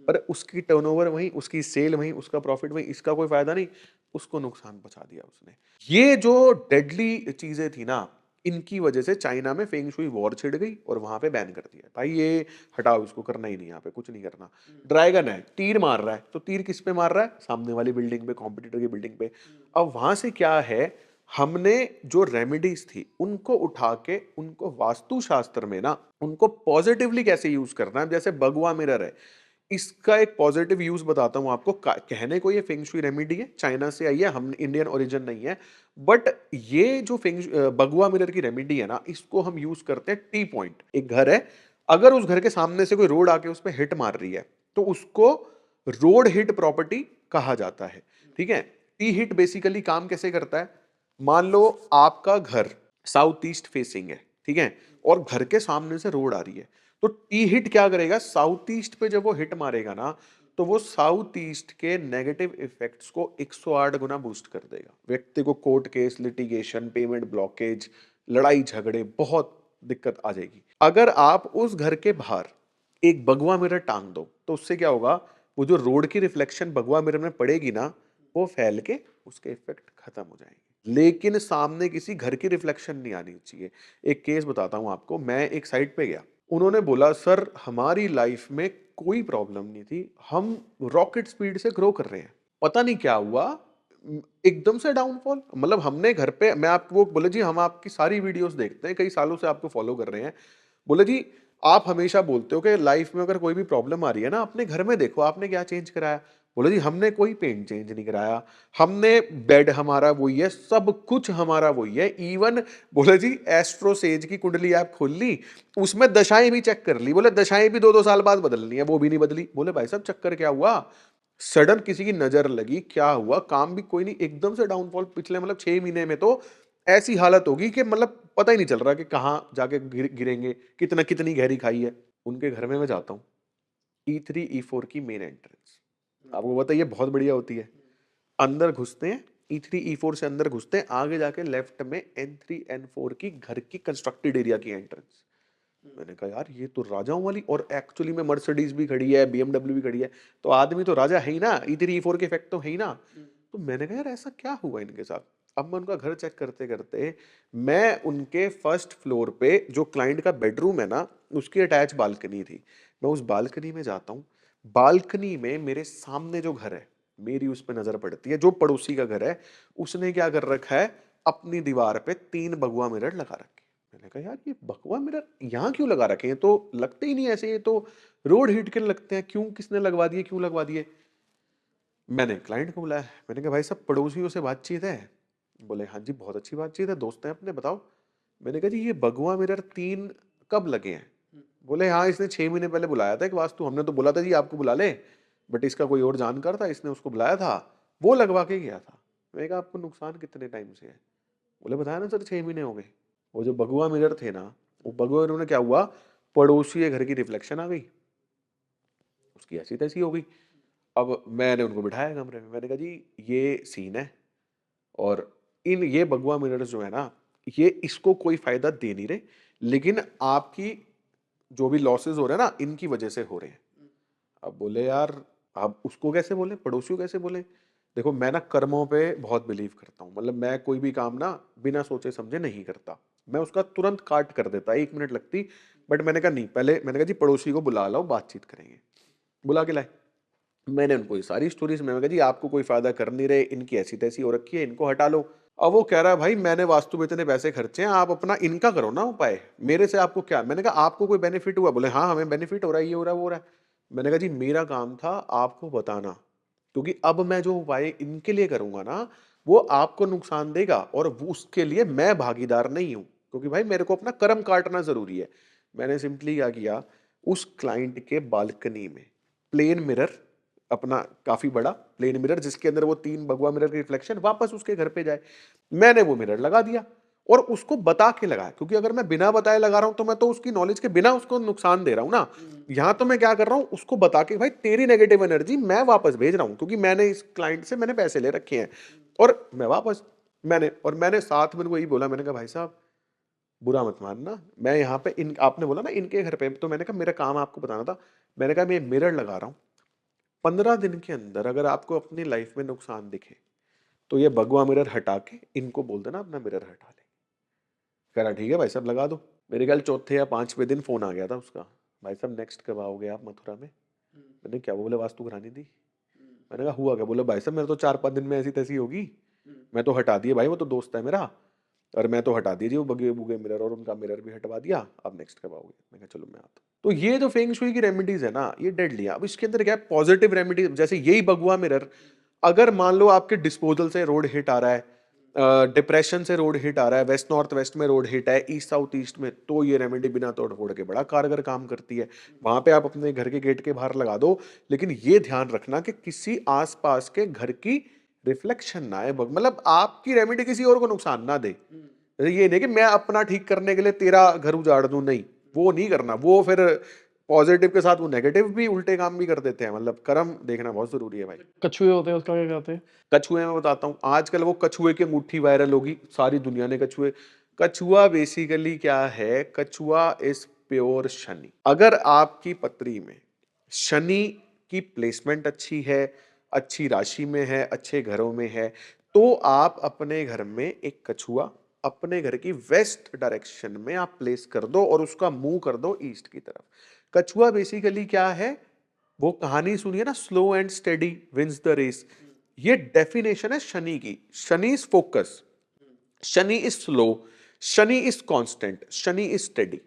पर उसकी टर्नओवर वहीं, उसकी सेल वहीं, उसका प्रॉफिट वहीं, इसका कोई फायदा नहीं, उसको नुकसान पहुंचा दिया उसने। ये जो डेडली चीजें थी ना, इनकी वजह से चाइना में फेंग शुई वॉर छिड़ गई और वहां पे बैन कर दिया, भाई ये हटाओ, इसको करना ही नहीं, यहाँ पे कुछ नहीं करना। ड्रैगन है, तीर मार रहा है, तो तीर किस पे मार रहा है? सामने वाली बिल्डिंग पे, कॉम्पिटिटर की बिल्डिंग पे। अब वहां से क्या है, हमने जो रेमेडीज थी उनको उठा के उनको वास्तुशास्त्र में ना, उनको पॉजिटिवली कैसे यूज करना है। जैसे भगवा मिरर है, इसका एक पॉजिटिव यूज बताता हूं आपको। कहने को ये फेंग शुई रेमेडी है, चाइना से आई है, हम इंडियन ओरिजिन नहीं है। बट ये जो बगुआ मिरर की रेमेडी है ना, इसको हम यूज करते हैं टी पॉइंट। एक घर है, अगर उस घर के सामने से कोई रोड आके उस पर हिट मार रही है तो उसको रोड हिट प्रॉपर्टी कहा जाता है, ठीक है। टी हिट बेसिकली काम कैसे करता है, मान लो आपका घर साउथ ईस्ट फेसिंग है, ठीक है, और घर के सामने से रोड आ रही है, तो टी हिट क्या करेगा, साउथ ईस्ट पे जब वो हिट मारेगा ना, तो वो साउथ ईस्ट के नेगेटिव इफेक्ट्स को 108 गुना बूस्ट कर देगा। व्यक्ति को court case, litigation, payment blockage, लड़ाई झगड़े, बहुत दिक्कत आ जाएगी। अगर आप उस घर के बाहर एक भगवा मिरर टांग दो तो उससे क्या होगा, वो जो रोड की रिफ्लेक्शन भगवा मिरर में पड़ेगी ना, वो फैल के उसके इफेक्ट खत्म हो जाएंगे। लेकिन सामने किसी घर की रिफ्लेक्शन नहीं आनी चाहिए। एक केस बताता हूं आपको, मैं एक साइट पे गया, उन्होंने बोला सर हमारी लाइफ में कोई प्रॉब्लम नहीं थी, हम रॉकेट स्पीड से ग्रो कर रहे हैं, पता नहीं क्या हुआ, एकदम से डाउनफॉल। मतलब हमने घर पे, मैं आपको बोले जी हम आपकी सारी वीडियोस देखते हैं, कई सालों से आपको फॉलो कर रहे हैं। बोले जी आप हमेशा बोलते हो कि लाइफ में अगर कोई भी प्रॉब्लम आ रही है ना, अपने घर में देखो आपने क्या चेंज कराया। बोले जी हमने कोई पेंट चेंज नहीं कराया, हमने बेड हमारा वही है, सब कुछ हमारा वही है। इवन बोले जी एस्ट्रो सेज की कुंडली ऐप खोल ली, उसमें दशाएं भी चेक कर ली, बोले दशाएं भी 2-2 साल बाद बदलनी है, वो भी नहीं बदली। बोले भाई साहब चक्कर क्या हुआ, सडन किसी की नजर लगी, क्या हुआ, काम भी कोई नहीं, एकदम से डाउनफॉल। पिछले मतलब 6 महीने में तो ऐसी हालत होगी कि मतलब पता ही नहीं चल रहा कि कहाँ जाके गिरेंगे, कितनी गहरी खाई है। उनके घर में मैं जाता हूँ, E3 E4 की मेन एंट्रेंस, आपको पता है ये बहुत बढ़िया होती है। अंदर घुसते हैं, E3 E4 से अंदर घुसते हैं, आगे जाके लेफ्ट में N3 N4 की घर की कंस्ट्रक्टेड एरिया की एंट्रेंस। मैंने कहा यार ये तो राजाओं वाली, और एक्चुअली में मर्सिडीज भी खड़ी है, BMW भी खड़ी है, तो आदमी तो राजा है ही ना, E3 E4 के इफेक्ट तो है ही ना। तो मैंने कहा यार ऐसा क्या हुआ इनके साथ। अब मैं उनका घर चेक करते करते, मैं उनके फर्स्ट फ्लोर पे जो क्लाइंट का बेडरूम है ना, उसकी अटैच बालकनी थी। मैं उस बालकनी में जाता हूँ, बालकनी में मेरे सामने जो घर है, मेरी उस पर नजर पड़ती है, जो पड़ोसी का घर है उसने क्या कर रखा है, अपनी दीवार पे 3 भगवा मिरर लगा रखे। मैंने कहा यार ये भगवा मिरर यहाँ क्यों लगा रखे हैं, तो लगते ही नहीं ऐसे, ये तो रोड हिट के लगते हैं, क्यों, किसने लगवा दिए, क्यों लगवा दिए। मैंने क्लाइंट को बुलाया, मैंने कहा भाई साहब पड़ोसियों से बातचीत है? बोले हाँ जी बहुत अच्छी बातचीत है, दोस्त हैं अपने, बताओ। मैंने कहा जी ये भगवा मिरर 3 कब लगे हैं? बोले हाँ इसने 6 महीने पहले बुलाया था एक वास्तु, हमने तो बोला था जी आपको बुला ले, बट इसका कोई और जानकार था, इसने उसको बुलाया था, वो लगवा के गया था। मैंने कहा आपको नुकसान कितने टाइम से है? बोले बताया ना सर 6 महीने हो गए। वो जो भगवा मिरर थे ना, वो भगवा मिरर में क्या हुआ, पड़ोसी के घर की रिफ्लेक्शन आ गई, उसकी ऐसी तैसी हो गई। अब मैंने उनको बिठाया कमरे में, मैंने कहा जी ये सीन है, और इन ये भगवा मिरर्स जो है ना, ये इसको कोई फायदा दे नहीं रहे, लेकिन आपकी जो भी लॉसेस हो रहे हैं ना, इनकी वजह से हो रहे हैं। अब बोले यार आप उसको कैसे बोले, पड़ोसियों कैसे बोले? देखो मैं ना कर्मों पे बहुत बिलीव करता हूँ, मतलब मैं कोई भी काम ना बिना सोचे समझे नहीं करता, मैं उसका तुरंत काट कर देता, 1 मिनट लगती, बट मैंने कहा नहीं, पहले मैंने कहा जी पड़ोसी को बुला लाओ, बातचीत करेंगे। बुला के लाए, मैंने उनको ये सारी स्टोरीज, मैंने कहा जी आपको कोई फायदा कर नहीं रहे, इनकी ऐसी तैसी हो रखी है, इनको हटा लो। अब वो कह रहा है भाई मैंने वास्तु में इतने पैसे खर्चे हैं, आप अपना इनका करो ना उपाय, मेरे से आपको क्या। मैंने कहा आपको कोई बेनिफिट हुआ? बोले हाँ हमें बेनिफिट हो रहा है, ये हो रहा है, वो हो रहा है। मैंने कहा जी मेरा काम था आपको बताना, क्योंकि अब मैं जो उपाय इनके लिए करूंगा ना, वो आपको नुकसान देगा, और उसके लिए मैं भागीदार नहीं हूं, क्योंकि भाई मेरे को अपना कर्म काटना जरूरी है। मैंने सिंपली क्या किया, उस क्लाइंट के बालकनी में प्लेन मिरर, अपना काफी बड़ा प्लेन मिरर जिसके अंदर वो 3 भगवा मिरर की रिफ्लेक्शन वापस उसके घर पे जाए, मैंने वो मिरर लगा दिया, और उसको बता के लगाया, क्योंकि अगर मैं बिना बताए लगा रहा हूं तो मैं तो उसकी नॉलेज के बिना उसको नुकसान दे रहा हूं ना। यहां तो मैं क्या कर रहा हूं, उसको बता के भाई तेरी नेगेटिव एनर्जी मैं वापस भेज रहा हूं, क्योंकि मैंने इस क्लाइंट से मैंने पैसे ले रखे हैं, और मैं वापस, मैंने साथ में उनको यही बोला, मैंने कहा भाई साहब बुरा मत मानना, मैं यहाँ पे इन, आपने बोला ना इनके घर पे, तो मैंने कहा मेरा काम आपको बताना था, मैंने कहा मैं मिरर लगा रहा हूँ, 15 दिन के अंदर अगर आपको अपनी लाइफ में नुकसान दिखे, तो ये भगवा मिरर हटा के इनको बोल देना अपना मिरर हटा ले। कह रहा ठीक है भाई साहब लगा दो। मेरे ख्याल चौथे या 5वें दिन फोन आ गया था उसका, भाई साहब नेक्स्ट कब आओगे आप मथुरा में? मैंने क्या, वो बोले वास्तु करानी थी। मैंने कहा हुआ क्या? बोले भाई साहब मेरे तो 4-5 दिन में ऐसी तैसी होगी, मैं तो हटा दिए भाई, वो तो दोस्त है मेरा, और मैं तो हटा दीजिए वो बगे बुगे मिरर, और उनका मिरर भी हटवा दिया, अब नेक्स्ट कब आओगे? मैं कहा चलो मैं आता हूँ। तो ये जो फेंगशुई की रेमेडीज है ना, ये डेडली है। अब इसके अंदर क्या है, पॉजिटिव रेमेडीज, जैसे यही भगवा मिरर, अगर मान लो आपके डिस्पोजल से रोड हिट आ रहा है, डिप्रेशन से रोड हिट आ रहा है, वेस्ट नॉर्थ वेस्ट में रोड हिट है, ईस्ट साउथ ईस्ट में, तो ये रेमेडी बिना तोड़ फोड़ के बड़ा कारगर काम करती है। वहां पे आप अपने घर के गेट के बाहर लगा दो, लेकिन ये ध्यान रखना कि किसी आसपास के घर की रिफ्लेक्शन ना आए, मतलब आपकी रेमेडी किसी और को नुकसान ना दे। ये नहीं कि मैं अपना ठीक करने के लिए तेरा घर उजाड़ दूं, नहीं, वो नहीं करना, वो फिर पॉजिटिव के साथ वो नेगेटिव भी उल्टे काम भी कर देते हैं, मतलब कर्म देखना बहुत जरूरी है भाई। कछुए होते हैं उसका क्या कहते हैं? कछुए में बताता हूँ, आजकल वो कछुए की अंगूठी वायरल होगी, सारी दुनिया ने कछुए, कछुआ बेसिकली क्या है, कछुआ इज प्योर शनि। अगर आपकी पत्री में शनि की प्लेसमेंट अच्छी है, अच्छी राशि में है, अच्छे घरों में है, तो आप अपने घर में एक कछुआ अपने घर की वेस्ट डायरेक्शन में आप प्लेस कर दो, और उसका मुंह कर दो ईस्ट की तरफ। कछुआ बेसिकली क्या है, वो कहानी सुनिए ना, slow and steady wins the race, ये डेफिनेशन है शनि की। Shani is focus, Shani is slow, Shani is constant, Shani is steady.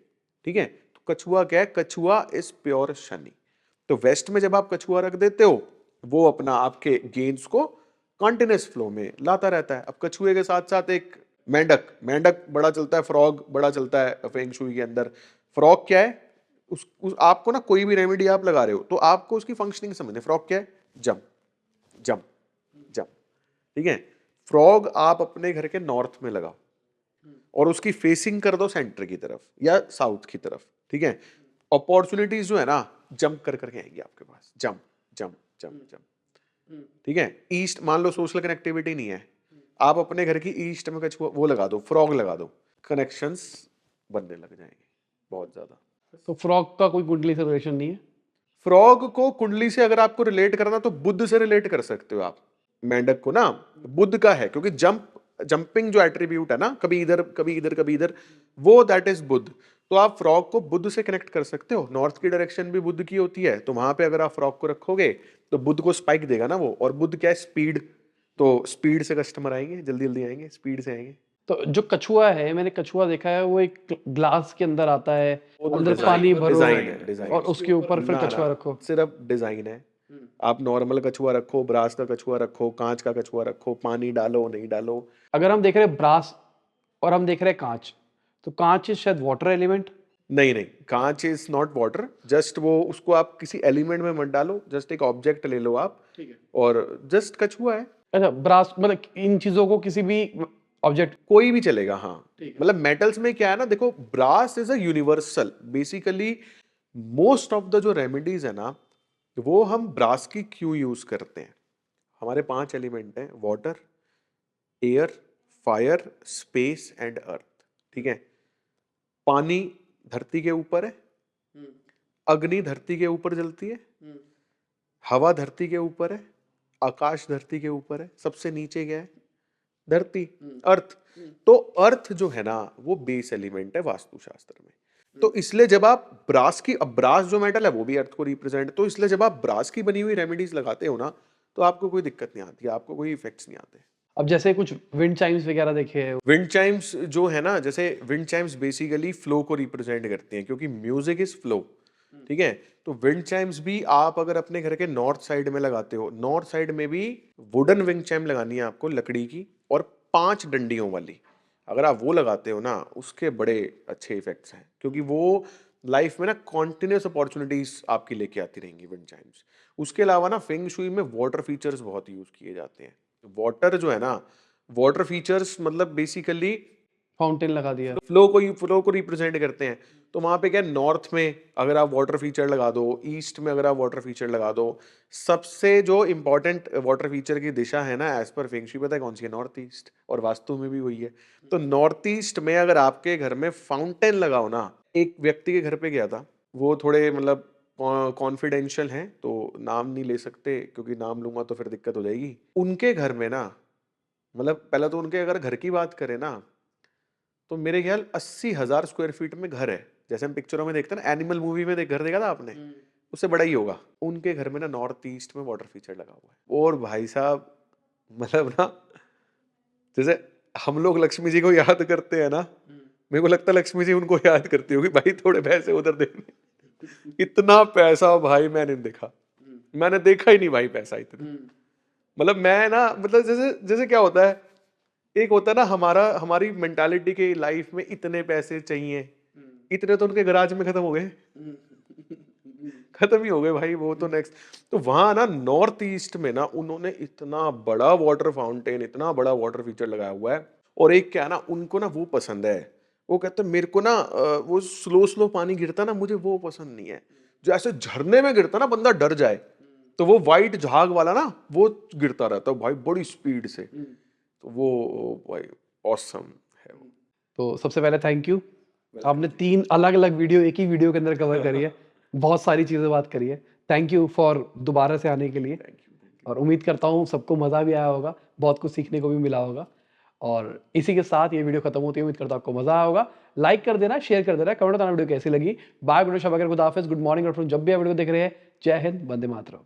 ठीक है, तो कछुआ क्या है, कछुआ इज प्योर शनि। तो वेस्ट में जब आप कछुआ रख देते हो, वो अपना आपके गेन्स को कॉन्टिन्यूस फ्लो में लाता रहता है। अब कछुए के साथ साथ एक मेंढक, मेंढक बड़ा चलता है, फ्रॉग बड़ा चलता है फेंगशुई के अंदर। फ्रॉग क्या है, उस आपको ना कोई भी रेमेडी आप लगा रहे हो तो आपको उसकी फंक्शनिंग समझनी। फ्रॉग क्या है, जंप जंप जंप। ठीक है, फ्रॉग आप अपने घर के नॉर्थ में लगाओ, और उसकी फेसिंग कर दो सेंटर की तरफ या साउथ की तरफ। ठीक है, अपॉर्चुनिटीज जो है ना, जंप कर करके आएंगी आपके पास, जंप जंप जंप जंप। ठीक है, ईस्ट मान लो सोशल कनेक्टिविटी नहीं है, आप अपने घर की ईस्ट में कछुआ वो लगा दो, फ्रॉग लगा दो, कनेक्शंस बनने लग जाएंगे बहुत ज्यादा। तो फ्रॉग का कोई कुंडली से रिलेशन नहीं है? फ्रॉग को कुंडली से अगर आपको रिलेट करना तो बुद्ध से रिलेट कर सकते हो आप। मेंढक को ना बुद्ध का है, क्योंकि जंपिंग जो एट्रीब्यूट है ना, कभी इधर कभी इधर कभी इधर, वो दैट इज बुद्ध। तो आप फ्रॉग को बुद्ध से कनेक्ट कर सकते हो। नॉर्थ की डायरेक्शन भी बुद्ध की होती है, तो वहां पे अगर आप फ्रॉग को रखोगे तो बुद्ध को स्पाइक देगा ना वो। और बुद्ध क्या है, स्पीड, तो स्पीड से कस्टमर आएंगे, जल्दी जल्दी आएंगे, स्पीड से आएंगे। तो जो कछुआ है, मैंने कछुआ देखा है, वो एक ग्लास के अंदर आता है, वो तो अंदर डिजाइन पानी भरो डिजाइन है, डिजाइन और उसके ऊपर फिर ना कछुआ ना रखो। सिर्फ डिजाइन है। आप नॉर्मल कछुआ रखो, ब्रास का कछुआ रखो, कांच का कछुआ रखो, पानी डालो नहीं डालो। अगर हम देख रहे हैं ब्रास और हम देख रहे हैं कांच, तो कांच शायद वाटर एलिमेंट। नहीं नहीं, कांच इज नॉट वाटर, जस्ट वो उसको आप किसी एलिमेंट में मत डालो, जस्ट एक ऑब्जेक्ट ले लो आप, ठीक है। और जस्ट कछुआ है। अच्छा, ब्रास मतलब इन चीजों को किसी भी ऑब्जेक्ट। कोई भी चलेगा, हाँ। ठीक है। मतलब मेटल्स में क्या है ना, देखो brass is a universal, basically most of the जो रेमेडीज है ना, वो हम ब्रास की क्यों यूज करते हैं। हमारे 5 एलिमेंट हैं, water, air, fire, space and earth. ठीक है। पानी धरती के ऊपर है, अग्नि धरती के ऊपर जलती है, हवा धरती के ऊपर है, आकाश धरती के ऊपर है, सबसे नीचे क्या है, धरती, अर्थ। तो अर्थ जो है ना, वो बेस एलिमेंट है वास्तुशास्त्र में। तो इसलिए जब आप ब्रास की, अब ब्रास जो मेटल है वो भी अर्थ को रिप्रेजेंट, तो इसलिए जब आप ब्रास की बनी हुई रेमेडीज लगाते हो ना, तो आपको कोई दिक्कत नहीं आती, आपको कोई इफेक्ट्स नहीं आते। अब जैसे कुछ विंड चाइम्स वगैरह देखे हैं। विंड चाइम्स जो है ना, जैसे विंड चाइम्स बेसिकली फ्लो को रिप्रेजेंट करती हैं, क्योंकि म्यूजिक इज फ्लो। ठीक है। तो विंड चाइम्स भी आप अगर अपने घर के नॉर्थ साइड में लगाते हो, नॉर्थ साइड में भी वुडन विंड चाइम लगानी है आपको, लकड़ी की, और 5 डंडियों वाली। अगर आप वो लगाते हो ना, उसके बड़े अच्छे इफेक्ट्स हैं, क्योंकि वो लाइफ में ना कॉन्टिन्यूस अपॉर्चुनिटीज आपकी लेके आती रहेंगी विंड चाइम्स। उसके अलावा ना फेंगशुई में वाटर फीचर्स बहुत यूज किए जाते हैं। वाटर जो है ना, वाटर फीचर्स मतलब बेसिकली फाउंटेन लगा दिया। फ्लो को रिप्रेजेंट करते हैं। तो वहां पे क्या, नॉर्थ में अगर आप वाटर फीचर लगा दो, ईस्ट में अगर आप वाटर फीचर लगा दो, सबसे जो इंपॉर्टेंट वाटर फीचर की दिशा है ना एज पर फेंगशुई, पता है कौन सी है, नॉर्थ ईस्ट, और वास्तु में भी वही है। तो नॉर्थ ईस्ट में अगर आपके घर में फाउंटेन लगाओ ना, एक व्यक्ति के घर पे गया था, वो थोड़े मतलब कॉन्फिडेंशियल हैं, तो नाम नहीं ले सकते, क्योंकि नाम लूंगा तो फिर दिक्कत हो जाएगी। उनके घर में ना, मतलब पहले तो उनके अगर घर की बात करें ना, तो मेरे ख्याल 80,000 स्क्वायर फीट में घर है, जैसे हम पिक्चरों में देखते हैं ना, एनिमल मूवी में घर देखा था आपने, उससे बड़ा ही होगा। उनके घर में ना नॉर्थ ईस्ट में वाटर फीचर लगा हुआ है। और भाई साहब, मतलब ना, जैसे हम लोग लक्ष्मी जी को याद करते हैं ना, मेरे को लगता है लक्ष्मी जी उनको याद करती होगी, भाई थोड़े पैसे उधर देने। इतना पैसा भाई मैंने देखा, मैंने देखा ही नहीं भाई पैसा इतना। मतलब मैं ना, मतलब जैसे जैसे क्या होता है, एक होता है ना हमारी मेंटालिटी के लाइफ में इतने पैसे चाहिए, इतने तो उनके गराज में खत्म हो गए, खत्म ही हो गए भाई वो तो नेक्स्ट। तो वहां ना नॉर्थ ईस्ट में ना उन्होंने इतना बड़ा वाटर फाउंटेन, इतना बड़ा वाटर फीचर लगाया हुआ है। और एक क्या है ना, उनको ना वो पसंद है, वो कहते हैं मेरे को ना वो स्लो स्लो पानी गिरता ना, मुझे वो पसंद नहीं है। जो ऐसे झरने में गिरता ना, बंदा डर जाए, तो वो वाइट झाग वाला ना, वो गिरता रहता है भाई बड़ी स्पीड से। तो वो भाई ऑसम है वो। तो सबसे पहले थैंक यू, आपने 3 अलग अलग वीडियो एक ही वीडियो के अंदर कवर करी है, बहुत सारी चीजें बात करी है। थैंक यू फॉर दोबारा से आने के लिए, और उम्मीद करता हूँ सबको मजा भी आया होगा, बहुत कुछ सीखने को भी मिला होगा। और इसी के साथ ये वीडियो खत्म होती है, उम्मीद करता हूँ आपको मजा आया होगा। लाइक कर देना, शेयर कर देना, कमेंट बताना वीडियो कैसी लगी। बाय, गुड शब, गुड हाफिज, गुड मॉर्निंग, और जब भी आप वीडियो देख रहे हैं, जय हिंद, वंदे मातरम।